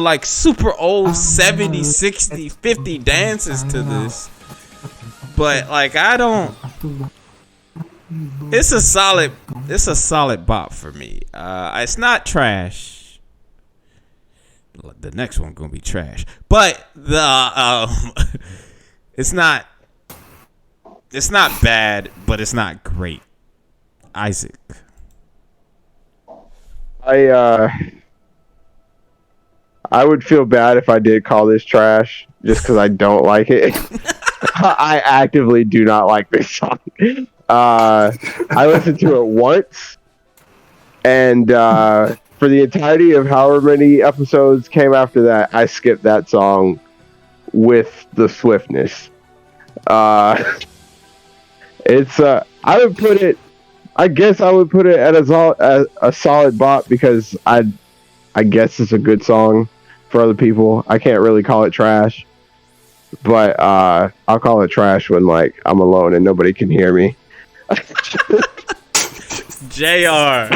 like super old 70, 60, 50 dances to this, but like I don't. It's a solid bop for me. It's not trash. The next one gonna be trash, but it's not bad, but it's not great. Isaac, I would feel bad if I did call this trash just because I don't like it. I actively do not like this song. I listened to it once, and for the entirety of however many episodes came after that, I skipped that song with the swiftness. It's I would put it. I guess I would put it at a solid bop because I guess it's a good song for other people. I can't really call it trash, but I'll call it trash when like I'm alone and nobody can hear me. JR.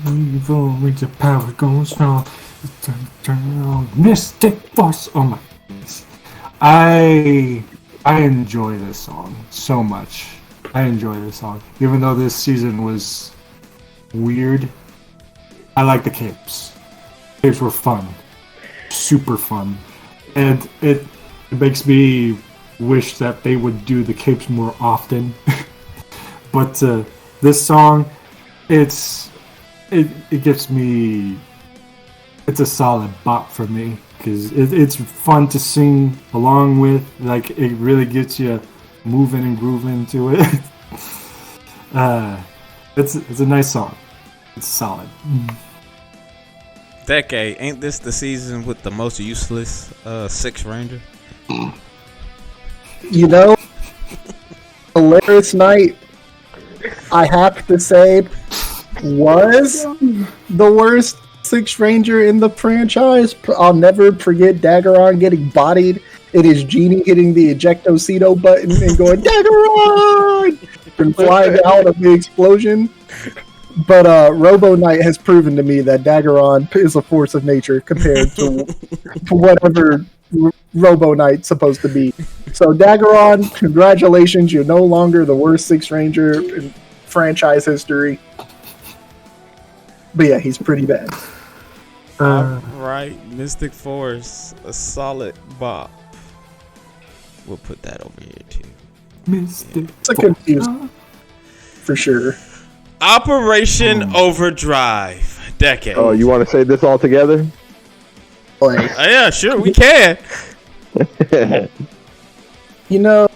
Evil with your power going strong. Turn on Mystic Force. Oh my goodness. I enjoy this song so much. I enjoy this song. Even though this season was weird, I like the capes. Capes were fun. Super fun. And it makes me wish that they would do the capes more often. But this song, it gets me. It's a solid bop for me because it's fun to sing along with. Like it really gets you moving and grooving to it. It's a nice song. It's solid. Decade, ain't this the season with the most useless Sixth Ranger? You know, Hilarious Night, I have to say, was the worst Sixth Ranger in the franchise. I'll never forget Daggeron getting bodied. It is Genie hitting the ejectocito button and going, Daggeron! And flying out of the explosion. But Robo Knight has proven to me that Daggeron is a force of nature compared to whatever Robo Knight's supposed to be. So Daggeron, congratulations, you're no longer the worst Sixth Ranger in franchise history. But yeah, he's pretty bad. Right, Mystic Force, a solid bop. We'll put that over here too. Mystic. It's a confusing for sure. Operation Overdrive, Decade. Oh, you want to say this all together? Like, yeah, sure, we can. you know,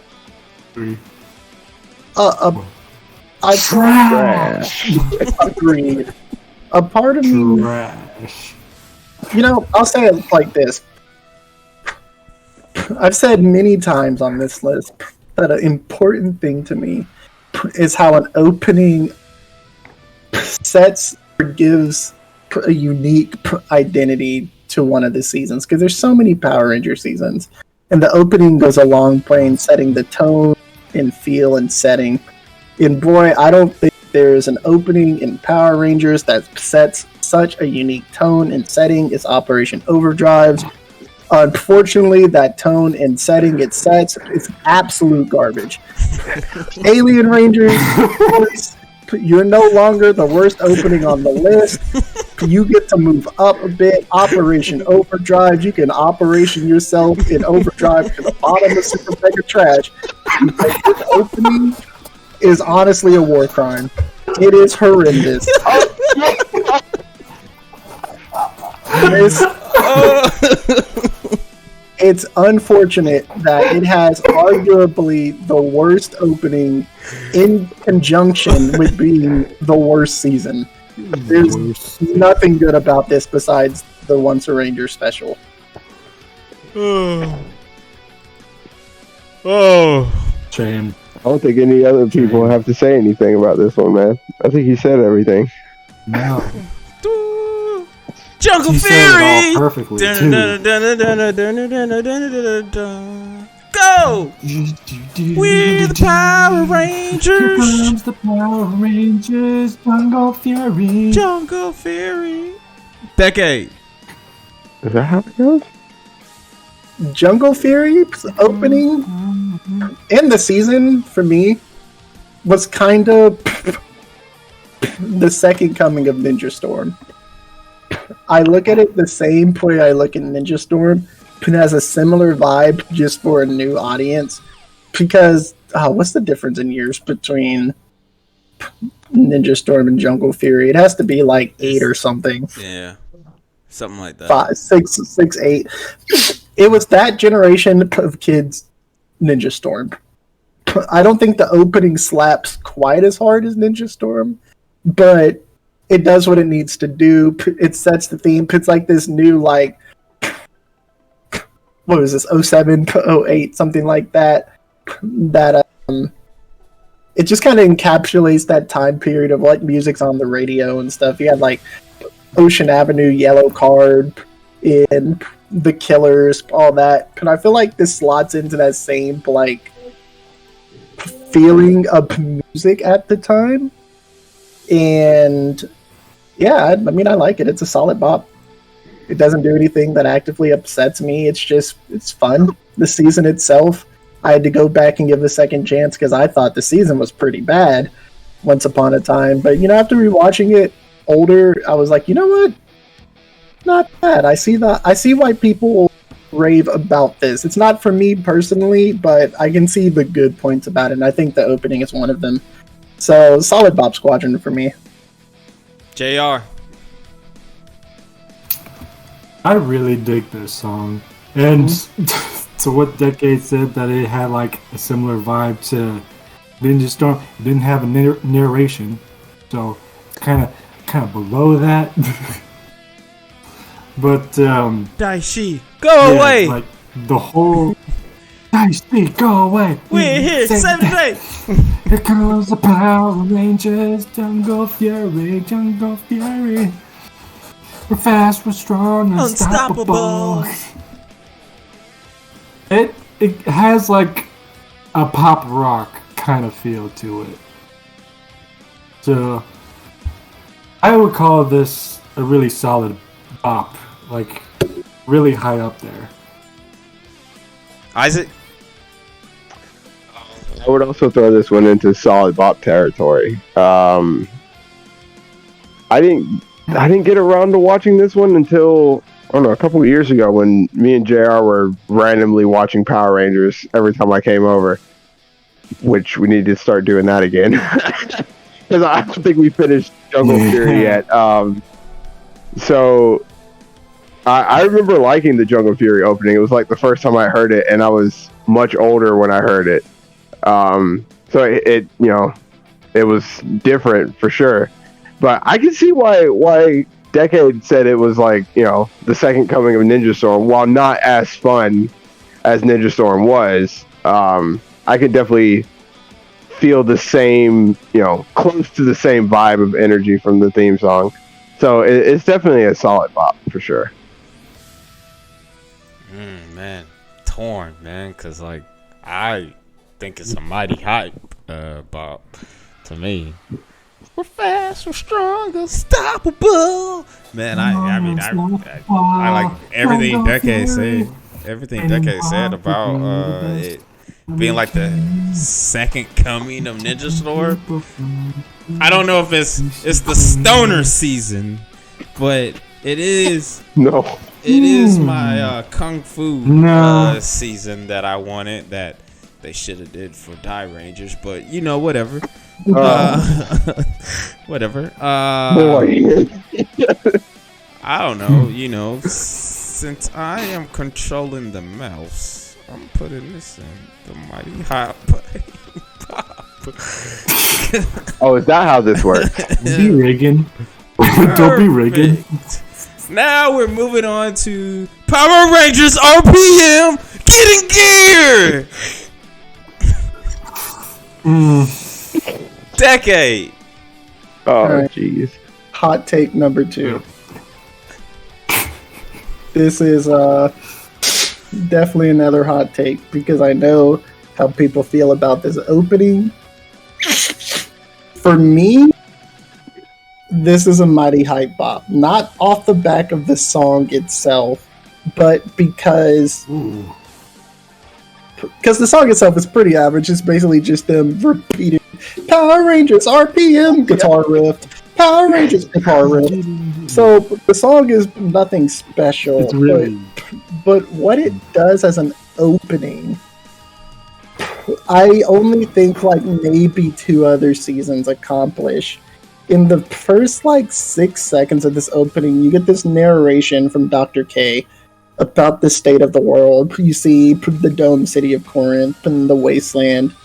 I Trash. agreed. A part of me, Trash. you know, I'll say it like this. I've said many times on this list that an important thing to me is how an opening sets or gives a unique identity to one of the seasons, because there's so many Power Ranger seasons, and the opening goes a long way in setting the tone and feel and setting. And boy, I don't think there's an opening in Power Rangers that sets such a unique tone and setting as Operation Overdrive. Unfortunately, that tone and setting it sets is absolute garbage. Alien Rangers, you're no longer the worst opening on the list. You get to move up a bit. Operation Overdrive, you can operation yourself in overdrive to the bottom of Super Mega Trash. This opening is honestly a war crime. It is horrendous. It's unfortunate that it has arguably the worst opening in conjunction with being the worst season. There's nothing good about this besides the Once a Ranger special. Shame. I don't think any other people have to say anything about this one, man. I think he said everything. No. Jungle He said it all Fury. perfectly, too. Go. We're the Power Here Rangers. comes the Power Rangers, Jungle Fury. Jungle Fury. Decade. Is that how it goes? Jungle Fury opening and the season for me was kind of the second coming of Ninja Storm. I look at it the same way I look at Ninja Storm. It has a similar vibe just for a new audience. Because, what's the difference in years between Ninja Storm and Jungle Fury? It has to be like 8 or something. Yeah. Something like that. 5, 6, 8. It was that generation of kids, Ninja Storm. I don't think the opening slaps quite as hard as Ninja Storm, but it does what it needs to do. It sets the theme. It's like this new, like, what was this, 07, 08, something like that. That it just kind of encapsulates that time period of like music's on the radio and stuff. You had like Ocean Avenue, Yellow Card, in The Killers, all that. And I feel like this slots into that same like feeling of music at the time. And yeah, I mean, I like it. It's a solid bop. It doesn't do anything that actively upsets me. It's fun. The season itself, I had to go back and give a second chance because I thought the season was pretty bad once upon a time. But, you know, after rewatching it older, I was like, you know what? Not bad. I see why people rave about this. It's not for me personally, but I can see the good points about it, and I think the opening is one of them. So, solid Bop Squadron for me. JR. I really dig this song. And to what Decade said, that it had like a similar vibe to Ninja Storm. It didn't have a narration, so it's kind of below that. But Daishi, go away. Like the whole Daishi, go away. We're here 7 days. Here comes the Power Rangers, Jungle Fury, Jungle Fury. We're fast, we're strong, unstoppable. It has like a pop rock kind of feel to it. So I would call this a really solid bop, like really high up there. Isaac? I would also throw this one into solid bop territory. I didn't get around to watching this one until, I don't know, a couple of years ago when me and JR were randomly watching Power Rangers every time I came over, which we need to start doing that again. Because I don't think we finished Jungle Fury yet. So I remember liking the Jungle Fury opening. It was like the first time I heard it, and I was much older when I heard it. So it you know, it was different for sure. But I can see why Decade said it was like, you know, the second coming of Ninja Storm. While not as fun as Ninja Storm was, I could definitely feel the same, you know, close to the same vibe of energy from the theme song. So it's definitely a solid bop for sure. Man, torn, man, because like I think it's a mighty hype bop to me. We're fast, we're strong, unstoppable. Man, I mean, I like everything Decade said. Everything Decade said about it being like the second coming of Ninja Storm. I don't know if it's the stoner season, but it is. No. It is my kung fu season that I wanted, that they should have did for Die Rangers, but you know, whatever. Whatever. Boy. I don't know. You know, since I am controlling the mouse, I'm putting this in the mighty hot pop. Oh, is that how this works? Be rigging. Don't be rigging. Now we're moving on to Power Rangers RPM. Get in gear. Decade. Oh, Alright. jeez. Hot take number 2. This is definitely another hot take because I know how people feel about this opening. For me, this is a mighty hype bop. Not off the back of the song itself, but because the song itself is pretty average. It's basically just them repeating Power Rangers RPM guitar riff, Power Rangers guitar riff. So the song is nothing special. It's really... But what it does as an opening, I only think like maybe 2 other seasons accomplish. In the first like 6 seconds of this opening, you get this narration from Dr. K about the state of the world. You see the domed city of Corinth and the wasteland.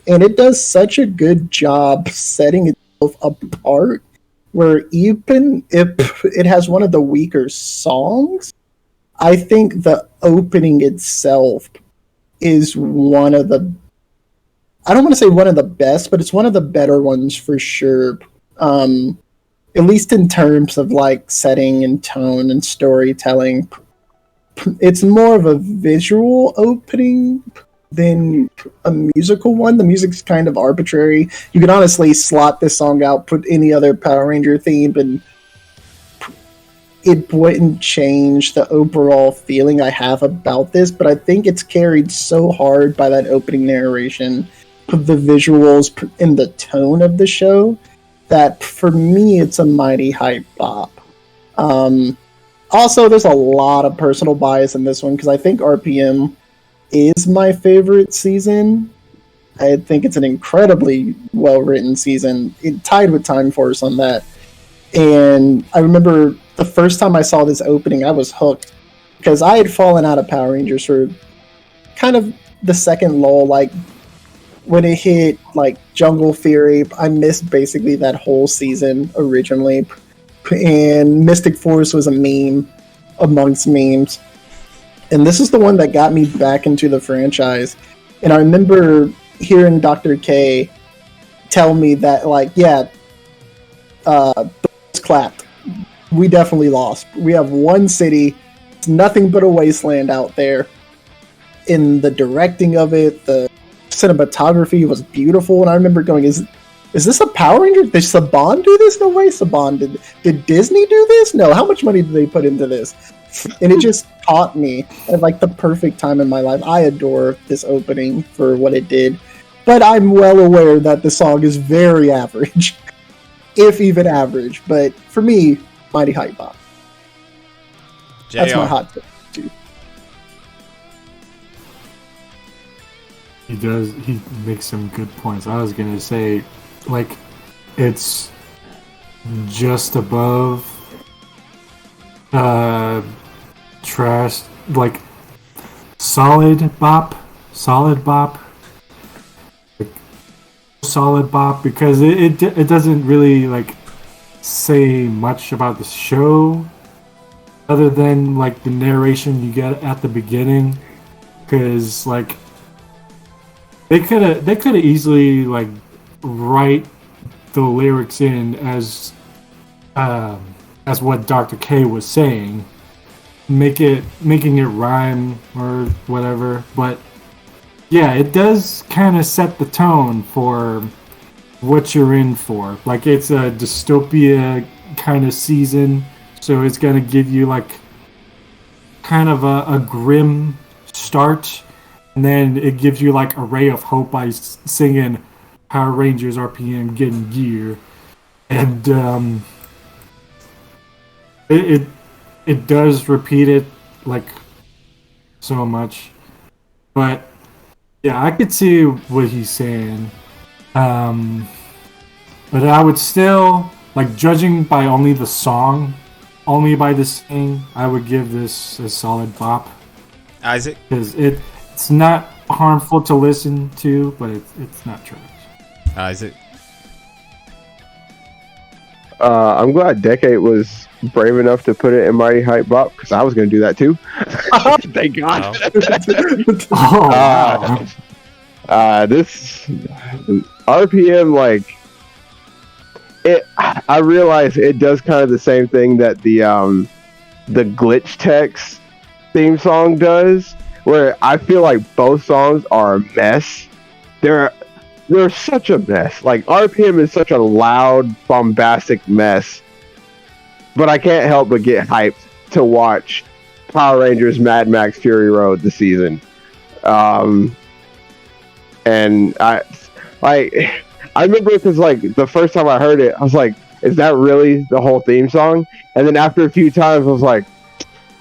And it does such a good job setting itself apart, where even if it has one of the weaker songs, I think the opening itself is one of the... I don't want to say one of the best, but it's one of the better ones for sure. At least in terms of like setting and tone and storytelling. It's more of a visual opening than a musical one. The music's kind of arbitrary. You can honestly slot this song out, put any other Power Ranger theme, and it wouldn't change the overall feeling I have about this, but I think it's carried so hard by that opening narration, the visuals, and the tone of the show, that for me it's a mighty hype bop. Also, there's a lot of personal bias in this one, because I think RPM is my favorite season. I think it's an incredibly well-written season. It tied with Time Force on that. And I remember the first time I saw this opening, I was hooked, because I had fallen out of Power Rangers for kind of the second lull, like when it hit like Jungle Fury. I missed basically that whole season originally, and Mystic Force was a meme amongst memes, and this is the one that got me back into the franchise. And I remember hearing Dr. K tell me that, like, yeah, clapped. We definitely lost. We have one city. It's nothing but a wasteland out there. In the directing of it, the cinematography was beautiful, and I remember going, is this a Power Ranger? Did Saban do this? No way, Saban did Disney do this? No. How much money did they put into this? And it just taught me at like the perfect time in my life. I adore this opening for what it did, but I'm well aware that the song is very average, if even average. But for me, mighty hype bop. That's my hot tip too. He makes some good points. I was gonna say, like, it's just above trash, like solid bop, because it doesn't really like say much about the show other than like the narration you get at the beginning, because like they could have easily like write the lyrics in as what Dr. K was saying, making it rhyme or whatever. But yeah, it does kind of set the tone for what you're in for. Like, it's a dystopia kind of season, so it's gonna give you like kind of a grim start, and then it gives you like a ray of hope by singing Power Rangers RPM getting gear. And it does repeat it like so much. But yeah, I could see what he's saying. But I would still, like, judging by only the song, only by the singing, I would give this a solid bop. Isaac? Because it's not harmful to listen to, but it's not trash. Isaac? I'm glad Decade was brave enough to put it in Mighty Hype Bop, because I was going to do that too. Thank God. This RPM, like, I realize it does kind of the same thing that the the Glitch Text theme song does, where I feel like both songs are a mess. They're such a mess. Like, RPM is such a loud, bombastic mess. But I can't help but get hyped to watch Power Rangers Mad Max Fury Road this season. And I remember because, like, the first time I heard it, I was like, is that really the whole theme song? And then after a few times, I was like,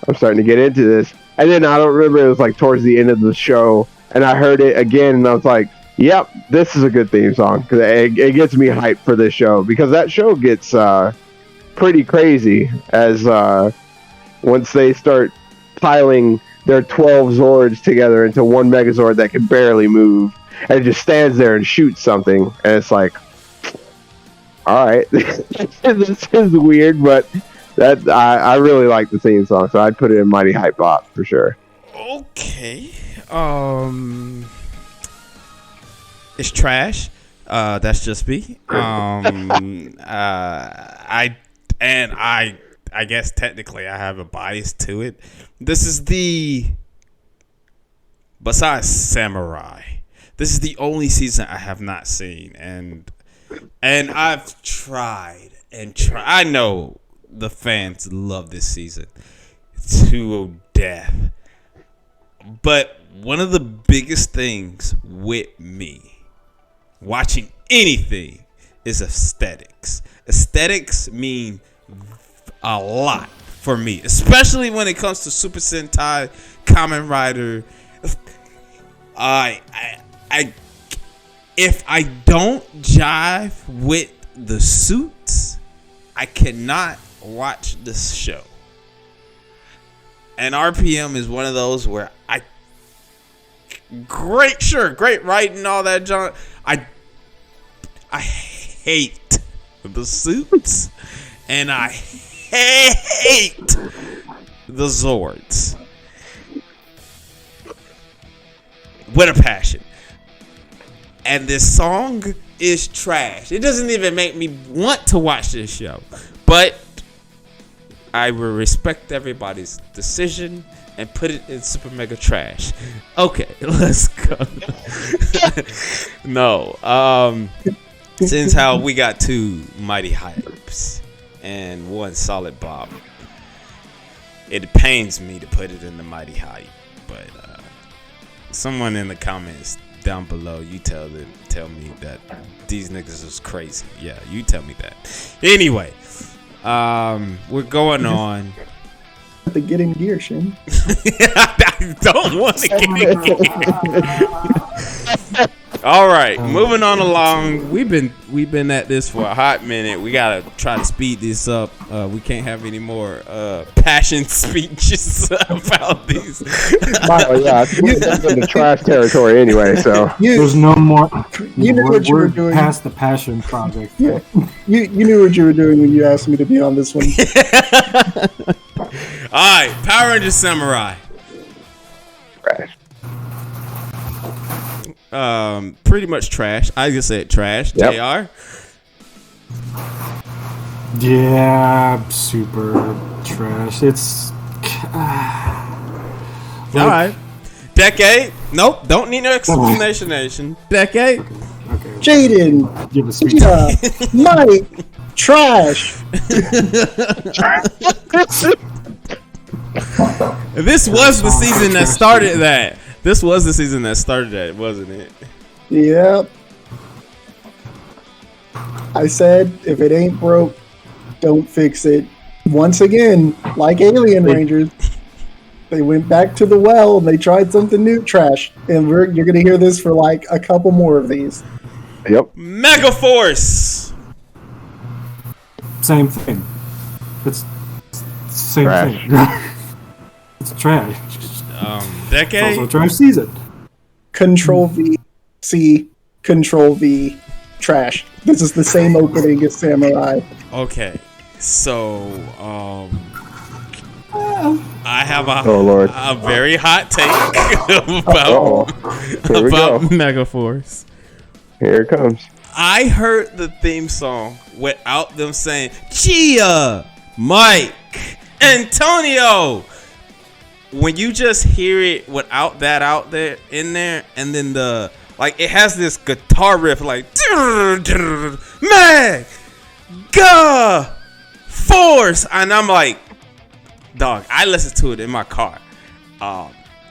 I'm starting to get into this. And then I don't remember, it was like towards the end of the show, and I heard it again, and I was like, yep, this is a good theme song. Because it gets me hyped for this show. Because that show gets pretty crazy as once they start piling their 12 Zords together into one Megazord that can barely move. And it just stands there and shoots something. And it's like, all right, this is weird, but that I really like the theme song, so I'd put it in Mighty Hype Bop for sure. Okay. It's trash. That's just me. I guess technically I have a bias to it. This is besides Samurai, this is the only season I have not seen, and I've tried and tried. I know the fans love this season to death, but one of the biggest things with me watching anything is aesthetics. Aesthetics mean a lot for me, especially when it comes to Super Sentai, Kamen Rider. If I don't jive with the suits, I cannot watch this show. And RPM is one of those where great writing, all that junk. I hate the suits, and I hate the Zords with a passion. And this song is trash. It doesn't even make me want to watch this show. But I will respect everybody's decision and put it in super mega trash. Okay, let's go. No. Since how we got two mighty hypes and one solid bop, it pains me to put it in the mighty hype. But someone in the comments down below, you tell me that these niggas is crazy. Yeah, you tell me that. Anyway, we're going on. To get in gear, Shin. I don't want to get in gear. All right, moving on along. We've been at this for a hot minute. We gotta try to speed this up. We can't have any more passion speeches about these. Yeah, that's in the trash territory anyway. So there's no more. You knew what you were doing. Past the passion project. Yeah. You knew what you were doing when you asked me to be on this one. All right, Power Rangers Samurai. trash. Pretty much trash. I just said trash. Yep. JR. Yeah, super trash. It's All right. Decade. Nope. Don't need no explanation. Decade. okay. Jaden, Give a speech. Mike, trash. This was the season that started that. This was the season that started that, wasn't it? Yep. I said, if it ain't broke, don't fix it. Once again, like Alien Rangers, they went back to the well and they tried something new, trash. And you're going to hear this for like a couple more of these. Yep. Megaforce. Same thing. It's same Trash. thing. It's trash. Decade. Also trash season. Control V, C, Control V, trash. This is the same opening as Samurai. Okay. So, I have a very hot take about Megaforce. Here it comes. I heard the theme song without them saying Chia, Mike, Antonio, when you just hear it without that out there in there, and then it has this guitar riff like Megaforce, and I'm like, dog, I listen to it in my car.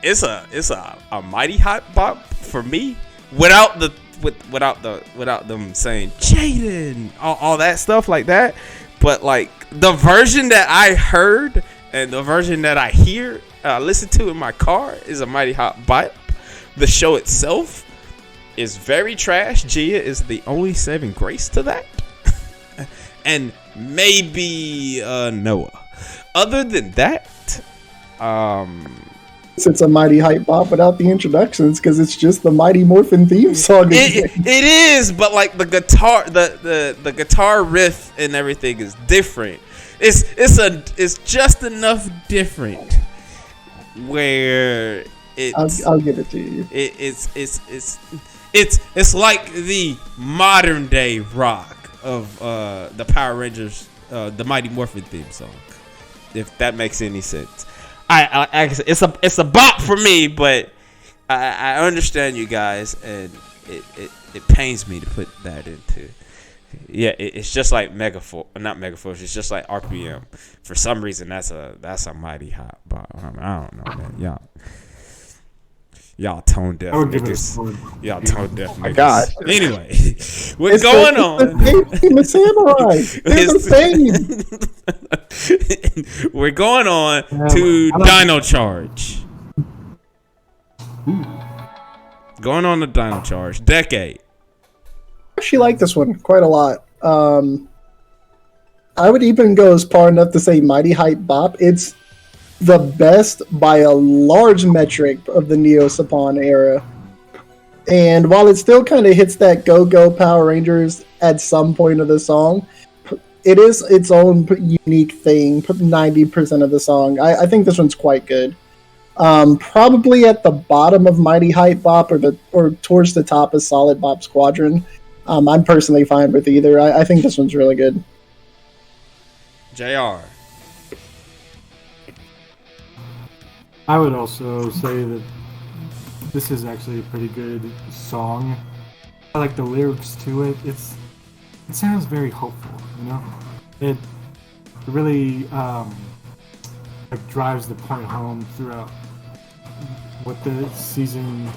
It's a mighty hot bop for me without them saying Jaden, all that stuff like that. But like the version that I heard and the version that I hear, listen to in my car is a mighty hot bop. The show itself is very trash. Gia is the only saving grace to that, and maybe Noah. Other than that, It's a mighty hype bop without the introductions because it's just the Mighty Morphin theme song. it is, but like the guitar, the guitar riff and everything is different. It's just enough different where I'll give it to you. It's like the modern day rock of the Power Rangers, the Mighty Morphin theme song, if that makes any sense. It's a bop for me, but I understand you guys, and it pains me to put that into. Yeah, it's just like Megaforce, not Megaforce. It's just like RPM. For some reason, that's a mighty hot bop. I don't know, man. Y'all tone deaf niggas. Y'all tone deaf niggas. God. Anyway, what's going on? The samurai. They're the same. We're going on to Dino Charge. Going on to Dino Charge. Decade. I actually like this one quite a lot. I would even go as far enough to say mighty hype bop. It's the best by a large metric of the Neo Saban era. And while it still kind of hits that Go-Go Power Rangers at some point of the song, it is its own unique thing, 90% of the song. I think this one's quite good. Probably at the bottom of Mighty Hype Bop or towards the top of Solid Bop Squadron. I'm personally fine with either. I think this one's really good. JR. I would also say that this is actually a pretty good song. I like the lyrics to it. It sounds very hopeful, you know? It really drives the point home throughout what the season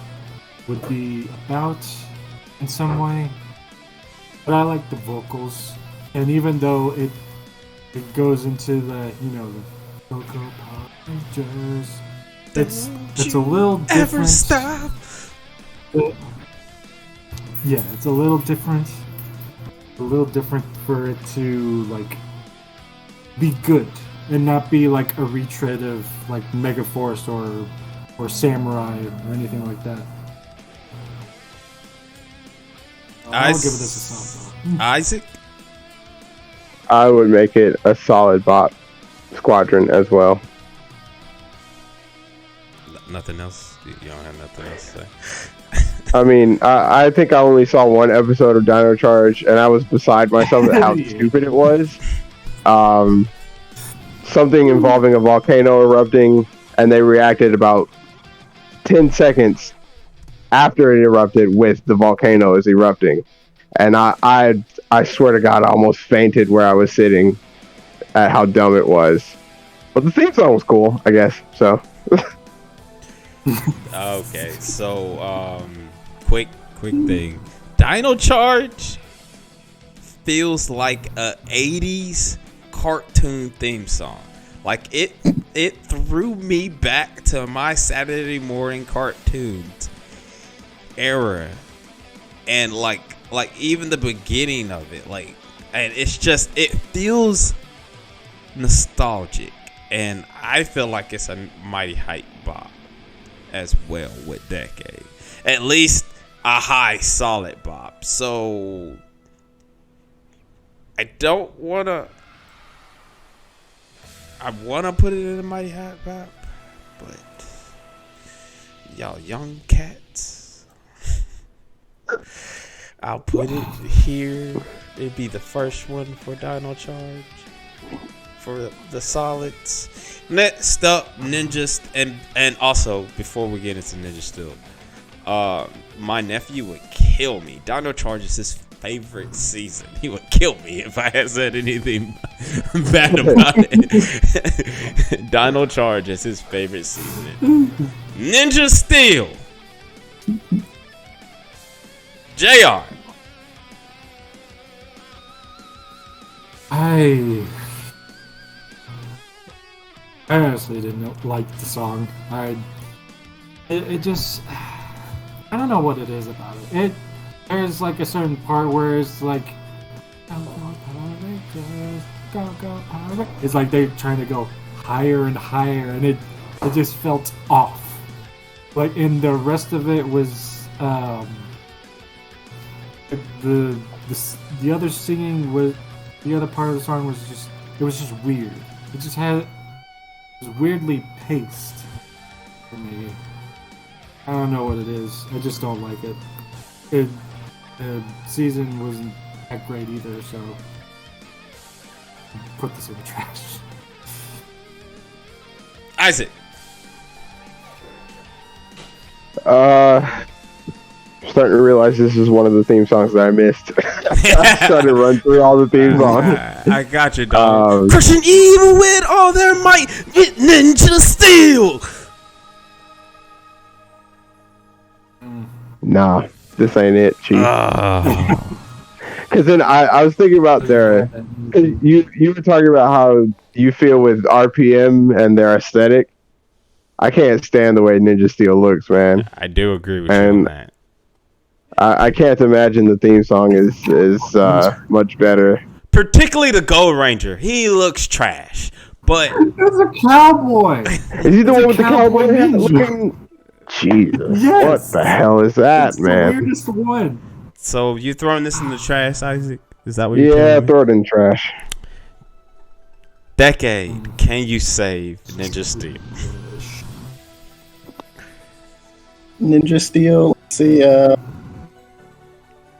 would be about in some way. But I like the vocals, and even though it goes into the the Go-Go Power Rangers, it's a little different. Ever stop? Yeah, it's a little different. A little different for it to be good and not be like a retread of like Megaforce or Samurai or anything like that. I'll give this a solid bop. Isaac? I would make it a solid bop squadron as well. Nothing else? You don't have nothing else to say? I mean, I think I only saw one episode of Dino Charge, and I was beside myself at how stupid it was. Something involving a volcano erupting, and they reacted about 10 seconds after it erupted with the volcano is erupting. And I swear to God, I almost fainted where I was sitting at how dumb it was. But the theme song was cool, I guess, so... Okay, so quick thing. Dino Charge feels like a 80s cartoon theme song. Like it threw me back to my Saturday morning cartoons era. And like even the beginning of it, and it feels nostalgic, and I feel like it's a mighty hype bop as well with Decade. At least a high solid bop. So I wanna put it in a mighty high bop, but y'all young cats, I'll put it here. It'd be the first one for Dino Charge. for the solids. Next up, Ninjas, and also before we get into Ninja Steel, my nephew would kill me. Dino Charge is his favorite season. He would kill me if I had said anything bad about it. Dino Charge is his favorite season. Ninja Steel. JR. I honestly didn't like the song. It just, I don't know what it is about it. There's like a certain part where it's like, go Power Rangers, go Power Rangers. It's like they're trying to go higher and higher, and it just felt off. Like, and the rest of it was the other singing was, the other part of the song was just weird. It was weirdly paced for me. I don't know what it is. I just don't like it. The season wasn't that great either, so put this in the trash. Isaac. Starting to realize this is one of the theme songs that I missed. I'm trying to run through all the theme songs. I got you, dog. Crushing evil with all their might, get Ninja Steel. Nah, this ain't it, Chief. Because then I was thinking about you were talking about how you feel with RPM and their aesthetic. I can't stand the way Ninja Steel looks, man. I do agree with you on that. I can't imagine the theme song is much better. Particularly the Gold Ranger. He looks trash. But That's a cowboy! Is he the one with the cowboy hat looking? Jesus, Yes. what the hell is that, It's man? the weirdest one. so you throwing this in the trash, Isaac? Is that what you're Yeah, telling me? throw it in trash. Decade, can you save Ninja Steel? Ninja Steel. Let's see.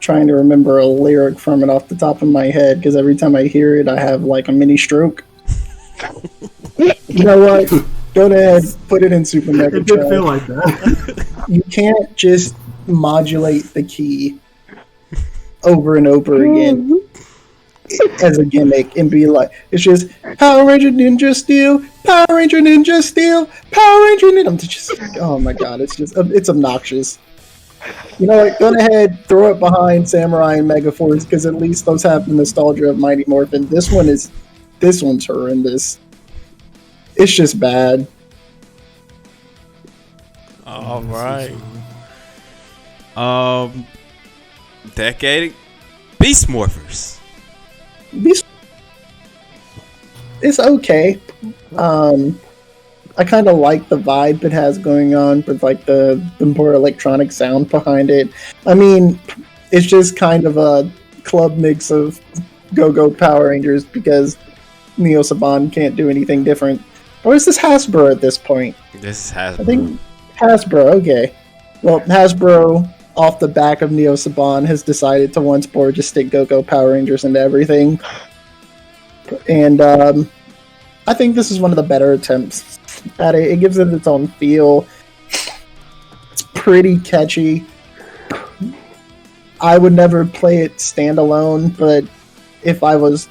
Trying to remember a lyric from it off the top of my head because every time I hear it, I have like a mini stroke. You know what? Go ahead, put it in Super Mega It did Drive. feel like that. You can't just modulate the key over and over again as a gimmick and be like, it's just Power Ranger Ninja Steel, Power Ranger Ninja Steel, Power Ranger Ninja. I'm just, oh my god, it's obnoxious. You know what? Go ahead, throw it behind Samurai and Megaforce because at least those have the nostalgia of Mighty Morphin. This one's horrendous. It's just bad. All right. Decade, Beast Morphers. It's okay. I kind of like the vibe it has going on, but like the more electronic sound behind it. I mean, it's just kind of a club mix of Go-Go Power Rangers because Neo Saban can't do anything different. Or is this Hasbro at this point? This is Hasbro. I think Hasbro, okay. Well, Hasbro, off the back of Neo Saban, has decided to once more just stick Go-Go Power Rangers into everything. And I think this is one of the better attempts at it. It gives it its own feel. It's pretty catchy. I would never play it standalone, but if I was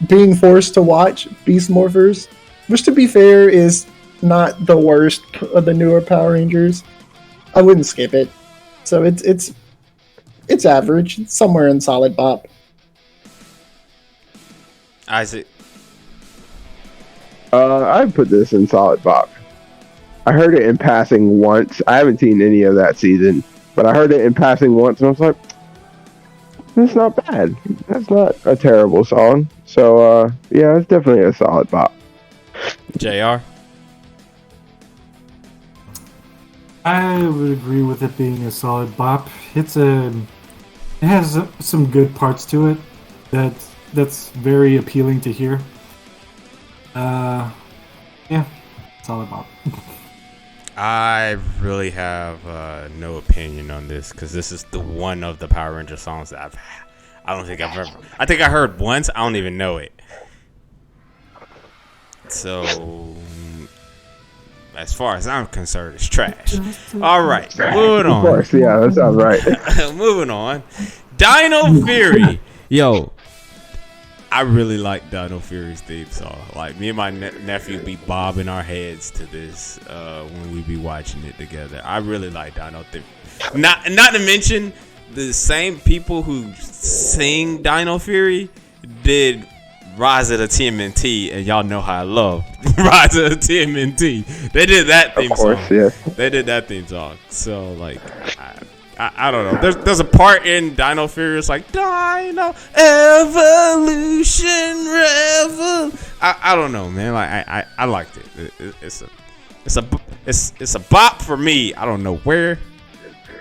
being forced to watch Beast Morphers, which to be fair is not the worst of the newer Power Rangers, I wouldn't skip it. So it's average. It's somewhere in solid bop. Isaac. I'd put this in solid bop. I heard it in passing once. I haven't seen any of that season, but I heard it in passing once, and I was like, "That's not bad. That's not a terrible song." So, yeah, it's definitely a solid bop. JR. I would agree with it being a solid bop. It has some good parts to it that's very appealing to hear. Yeah, solid bop. I really have no opinion on this because this is the one of the Power Ranger songs that I think I've ever. I think I heard once. I don't even know it. So, as far as I'm concerned, it's trash. All right, moving on. Of course, yeah, that sounds right. Moving on. Dino Fury. Yo, I really like Dino Fury's theme song. Like, me and my nephew be bobbing our heads to this when we be watching it together. I really like Dino Fury. Not to mention, the same people who sing Dino Fury did Rise of the TMNT, and y'all know how I love Rise of the TMNT. They did that theme song. Of course, yeah. They did that theme song. So, like, I don't know. There's a part in Dino Fury. It's like Dino Evolution Revel. I don't know, man. Like I liked it. It's a bop for me. I don't know where,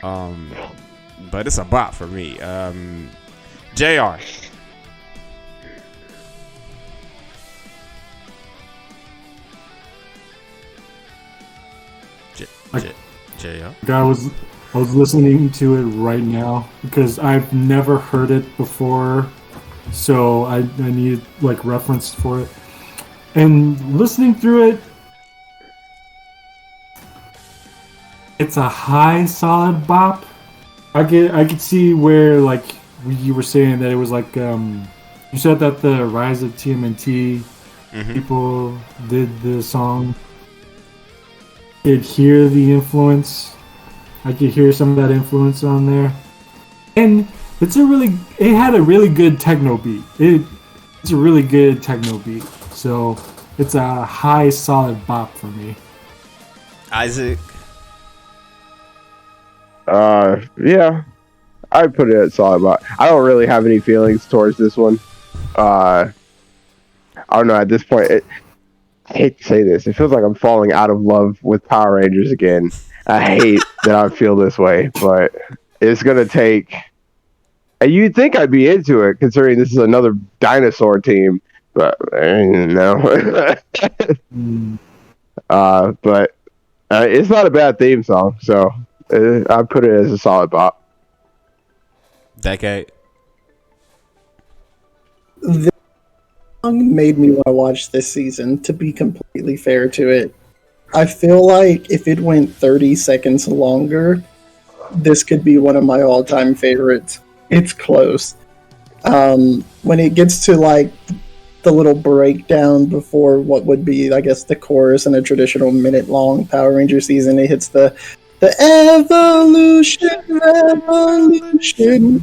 but it's a bop for me. Jr. Jr. I was listening to it right now because I've never heard it before, so I need like reference for it. And listening through it, it's a high solid bop. I could see where like you were saying that it was like you said that the Rise of TMNT people did the song. I could hear the influence. I could hear some of that influence on there, and it had a really good techno beat. It's a really good techno beat, so it's a high solid bop for me. Isaac. Yeah, I'd put it at solid bop. I don't really have any feelings towards this one. I don't know. At this point, I hate to say this. It feels like I'm falling out of love with Power Rangers again. I hate that I feel this way, but it's going to take... And you'd think I'd be into it, considering this is another dinosaur team, but no. But it's not a bad theme song, so I put it as a solid bop. Decade. This song made me want to watch this season, to be completely fair to it. I feel like if it went 30 seconds longer, this could be one of my all-time favorites. It's close. When it gets to like the little breakdown before what would be, I guess, the chorus in a traditional minute-long Power Ranger season, it hits the evolution, revolution.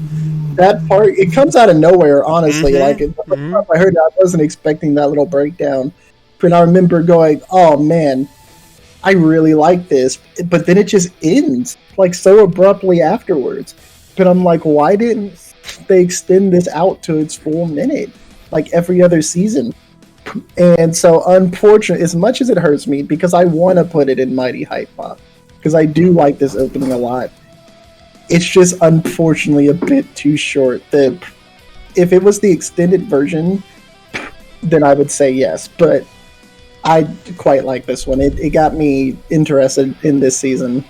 That part, it comes out of nowhere, honestly. Like, the first time I heard it, I wasn't expecting that little breakdown. But I remember going, oh man, I really like this. But then it just ends, like, so abruptly afterwards. But I'm like, why didn't they extend this out to its full minute, like every other season? And so, unfortunately, as much as it hurts me, because I want to put it in Mighty Hype Pop, because I do like this opening a lot, it's just unfortunately a bit too short. That if it was the extended version, then I would say yes. But I quite like this one. It got me interested in this season.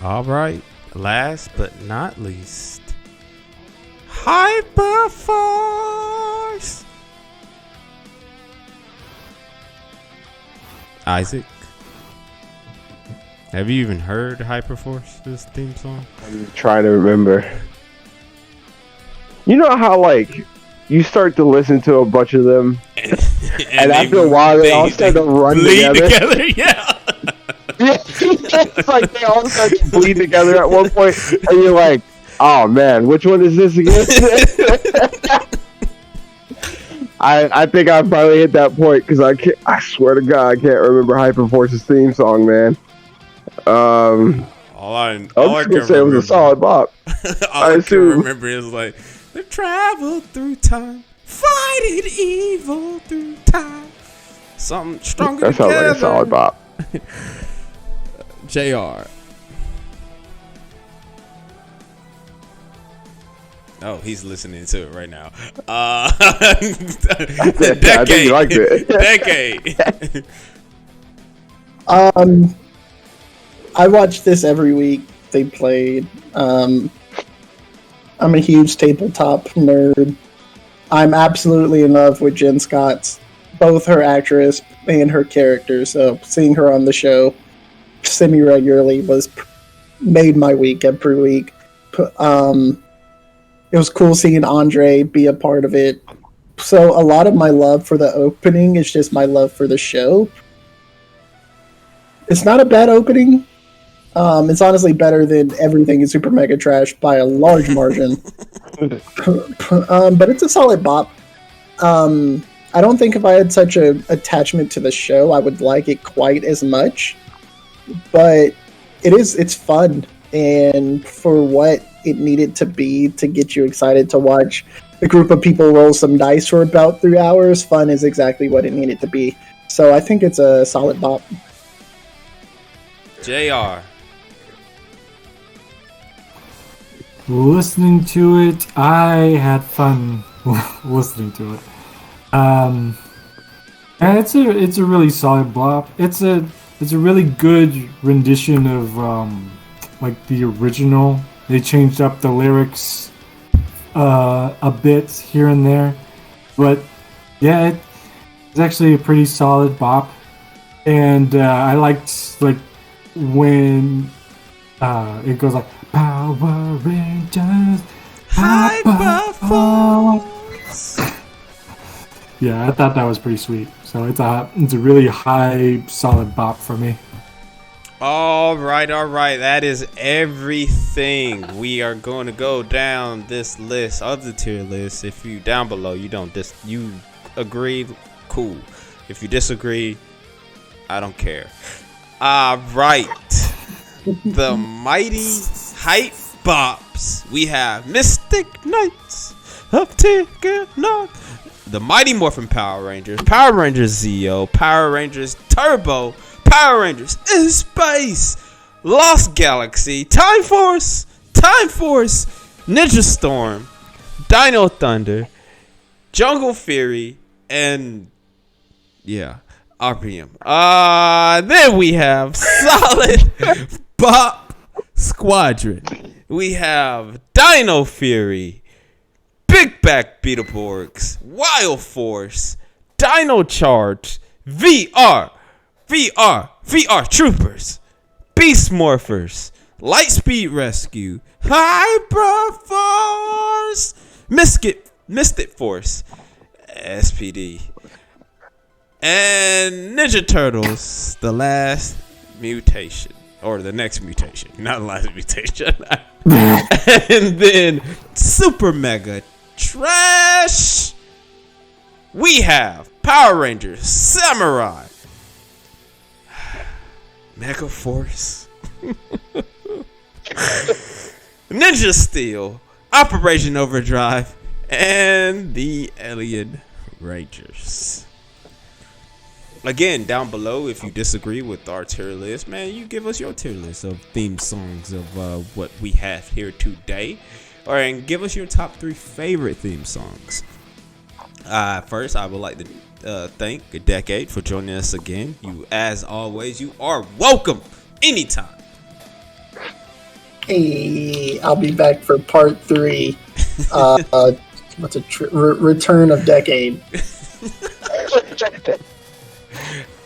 All right. Last but not least, Hyperforce. Isaac, have you even heard Hyperforce, this theme song? I'm trying to remember. You know how, like, you start to listen to a bunch of them, and after a while they all start to run together? Yeah. It's like they all start to bleed together at one point, and you're like, oh man, which one is this again? I think I finally hit that point, because I swear to God, I can't remember Hyperforce's theme song, man. All I can say it was a solid bop. All I can remember is like, they traveled through time, fighting evil through time. Something stronger that sounds together. like a solid bop. JR. Oh, he's listening to it right now. Decade. I think you liked it. Decade. I watch this every week. They played. I'm a huge tabletop nerd, I'm absolutely in love with Jen Scott's, both her actress and her character. So seeing her on the show semi-regularly made my week every week. It was cool seeing Andre be a part of it. So a lot of my love for the opening is just my love for the show. It's not a bad opening. It's honestly better than everything in Super Mega Trash by a large margin. But it's a solid bop. I don't think if I had such an attachment to the show, I would like it quite as much. But it's fun. And for what it needed to be to get you excited to watch a group of people roll some dice for about 3 hours, fun is exactly what it needed to be. So I think it's a solid bop. JR. Listening to it, I had fun listening to it. And it's a really solid bop. It's a really good rendition of like the original. They changed up the lyrics a bit here and there, but yeah, it's actually a pretty solid bop. And I liked like when it goes like Power Rangers Hyperforce. Yeah, I thought that was pretty sweet. So it's a really high, solid bop for me. All right. That is everything. We are going to go down this list of the tier list. If you down below, you agreed, cool. If you disagree, I don't care. All right. The mighty hype bops. We have Mystic Knights of Tigger, the Mighty Morphin Power Rangers, Power Rangers Zeo, Power Rangers Turbo, Power Rangers in Space, Lost Galaxy, Time Force, Ninja Storm, Dino Thunder, Jungle Fury, and RPM. Then we have Solid Bop Squadron. We have Dino Fury, Big Back Beetleborgs, Wild Force, Dino Charge, VR Troopers, Beast Morphers, Lightspeed Rescue, Hyperforce, Mystic Force, SPD, and Ninja Turtles, the last mutation. Or the next mutation, not the last mutation. And then Super Mega Trash. We have Power Rangers Samurai, Megaforce, Ninja Steel, Operation Overdrive, and the Alien Rangers. Again, down below, if you disagree with our tier list, man, you give us your tier list of theme songs of what we have here today. And give us your top 3 favorite theme songs. First, I would like to thank a Decade for joining us again. You, as always, you are welcome anytime. Hey, I'll be back for part 3. Return of Decade.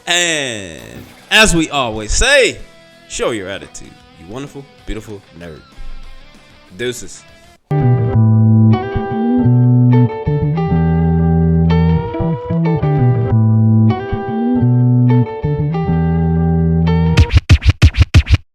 And as we always say, show your attitude, you wonderful, beautiful nerd. Deuces.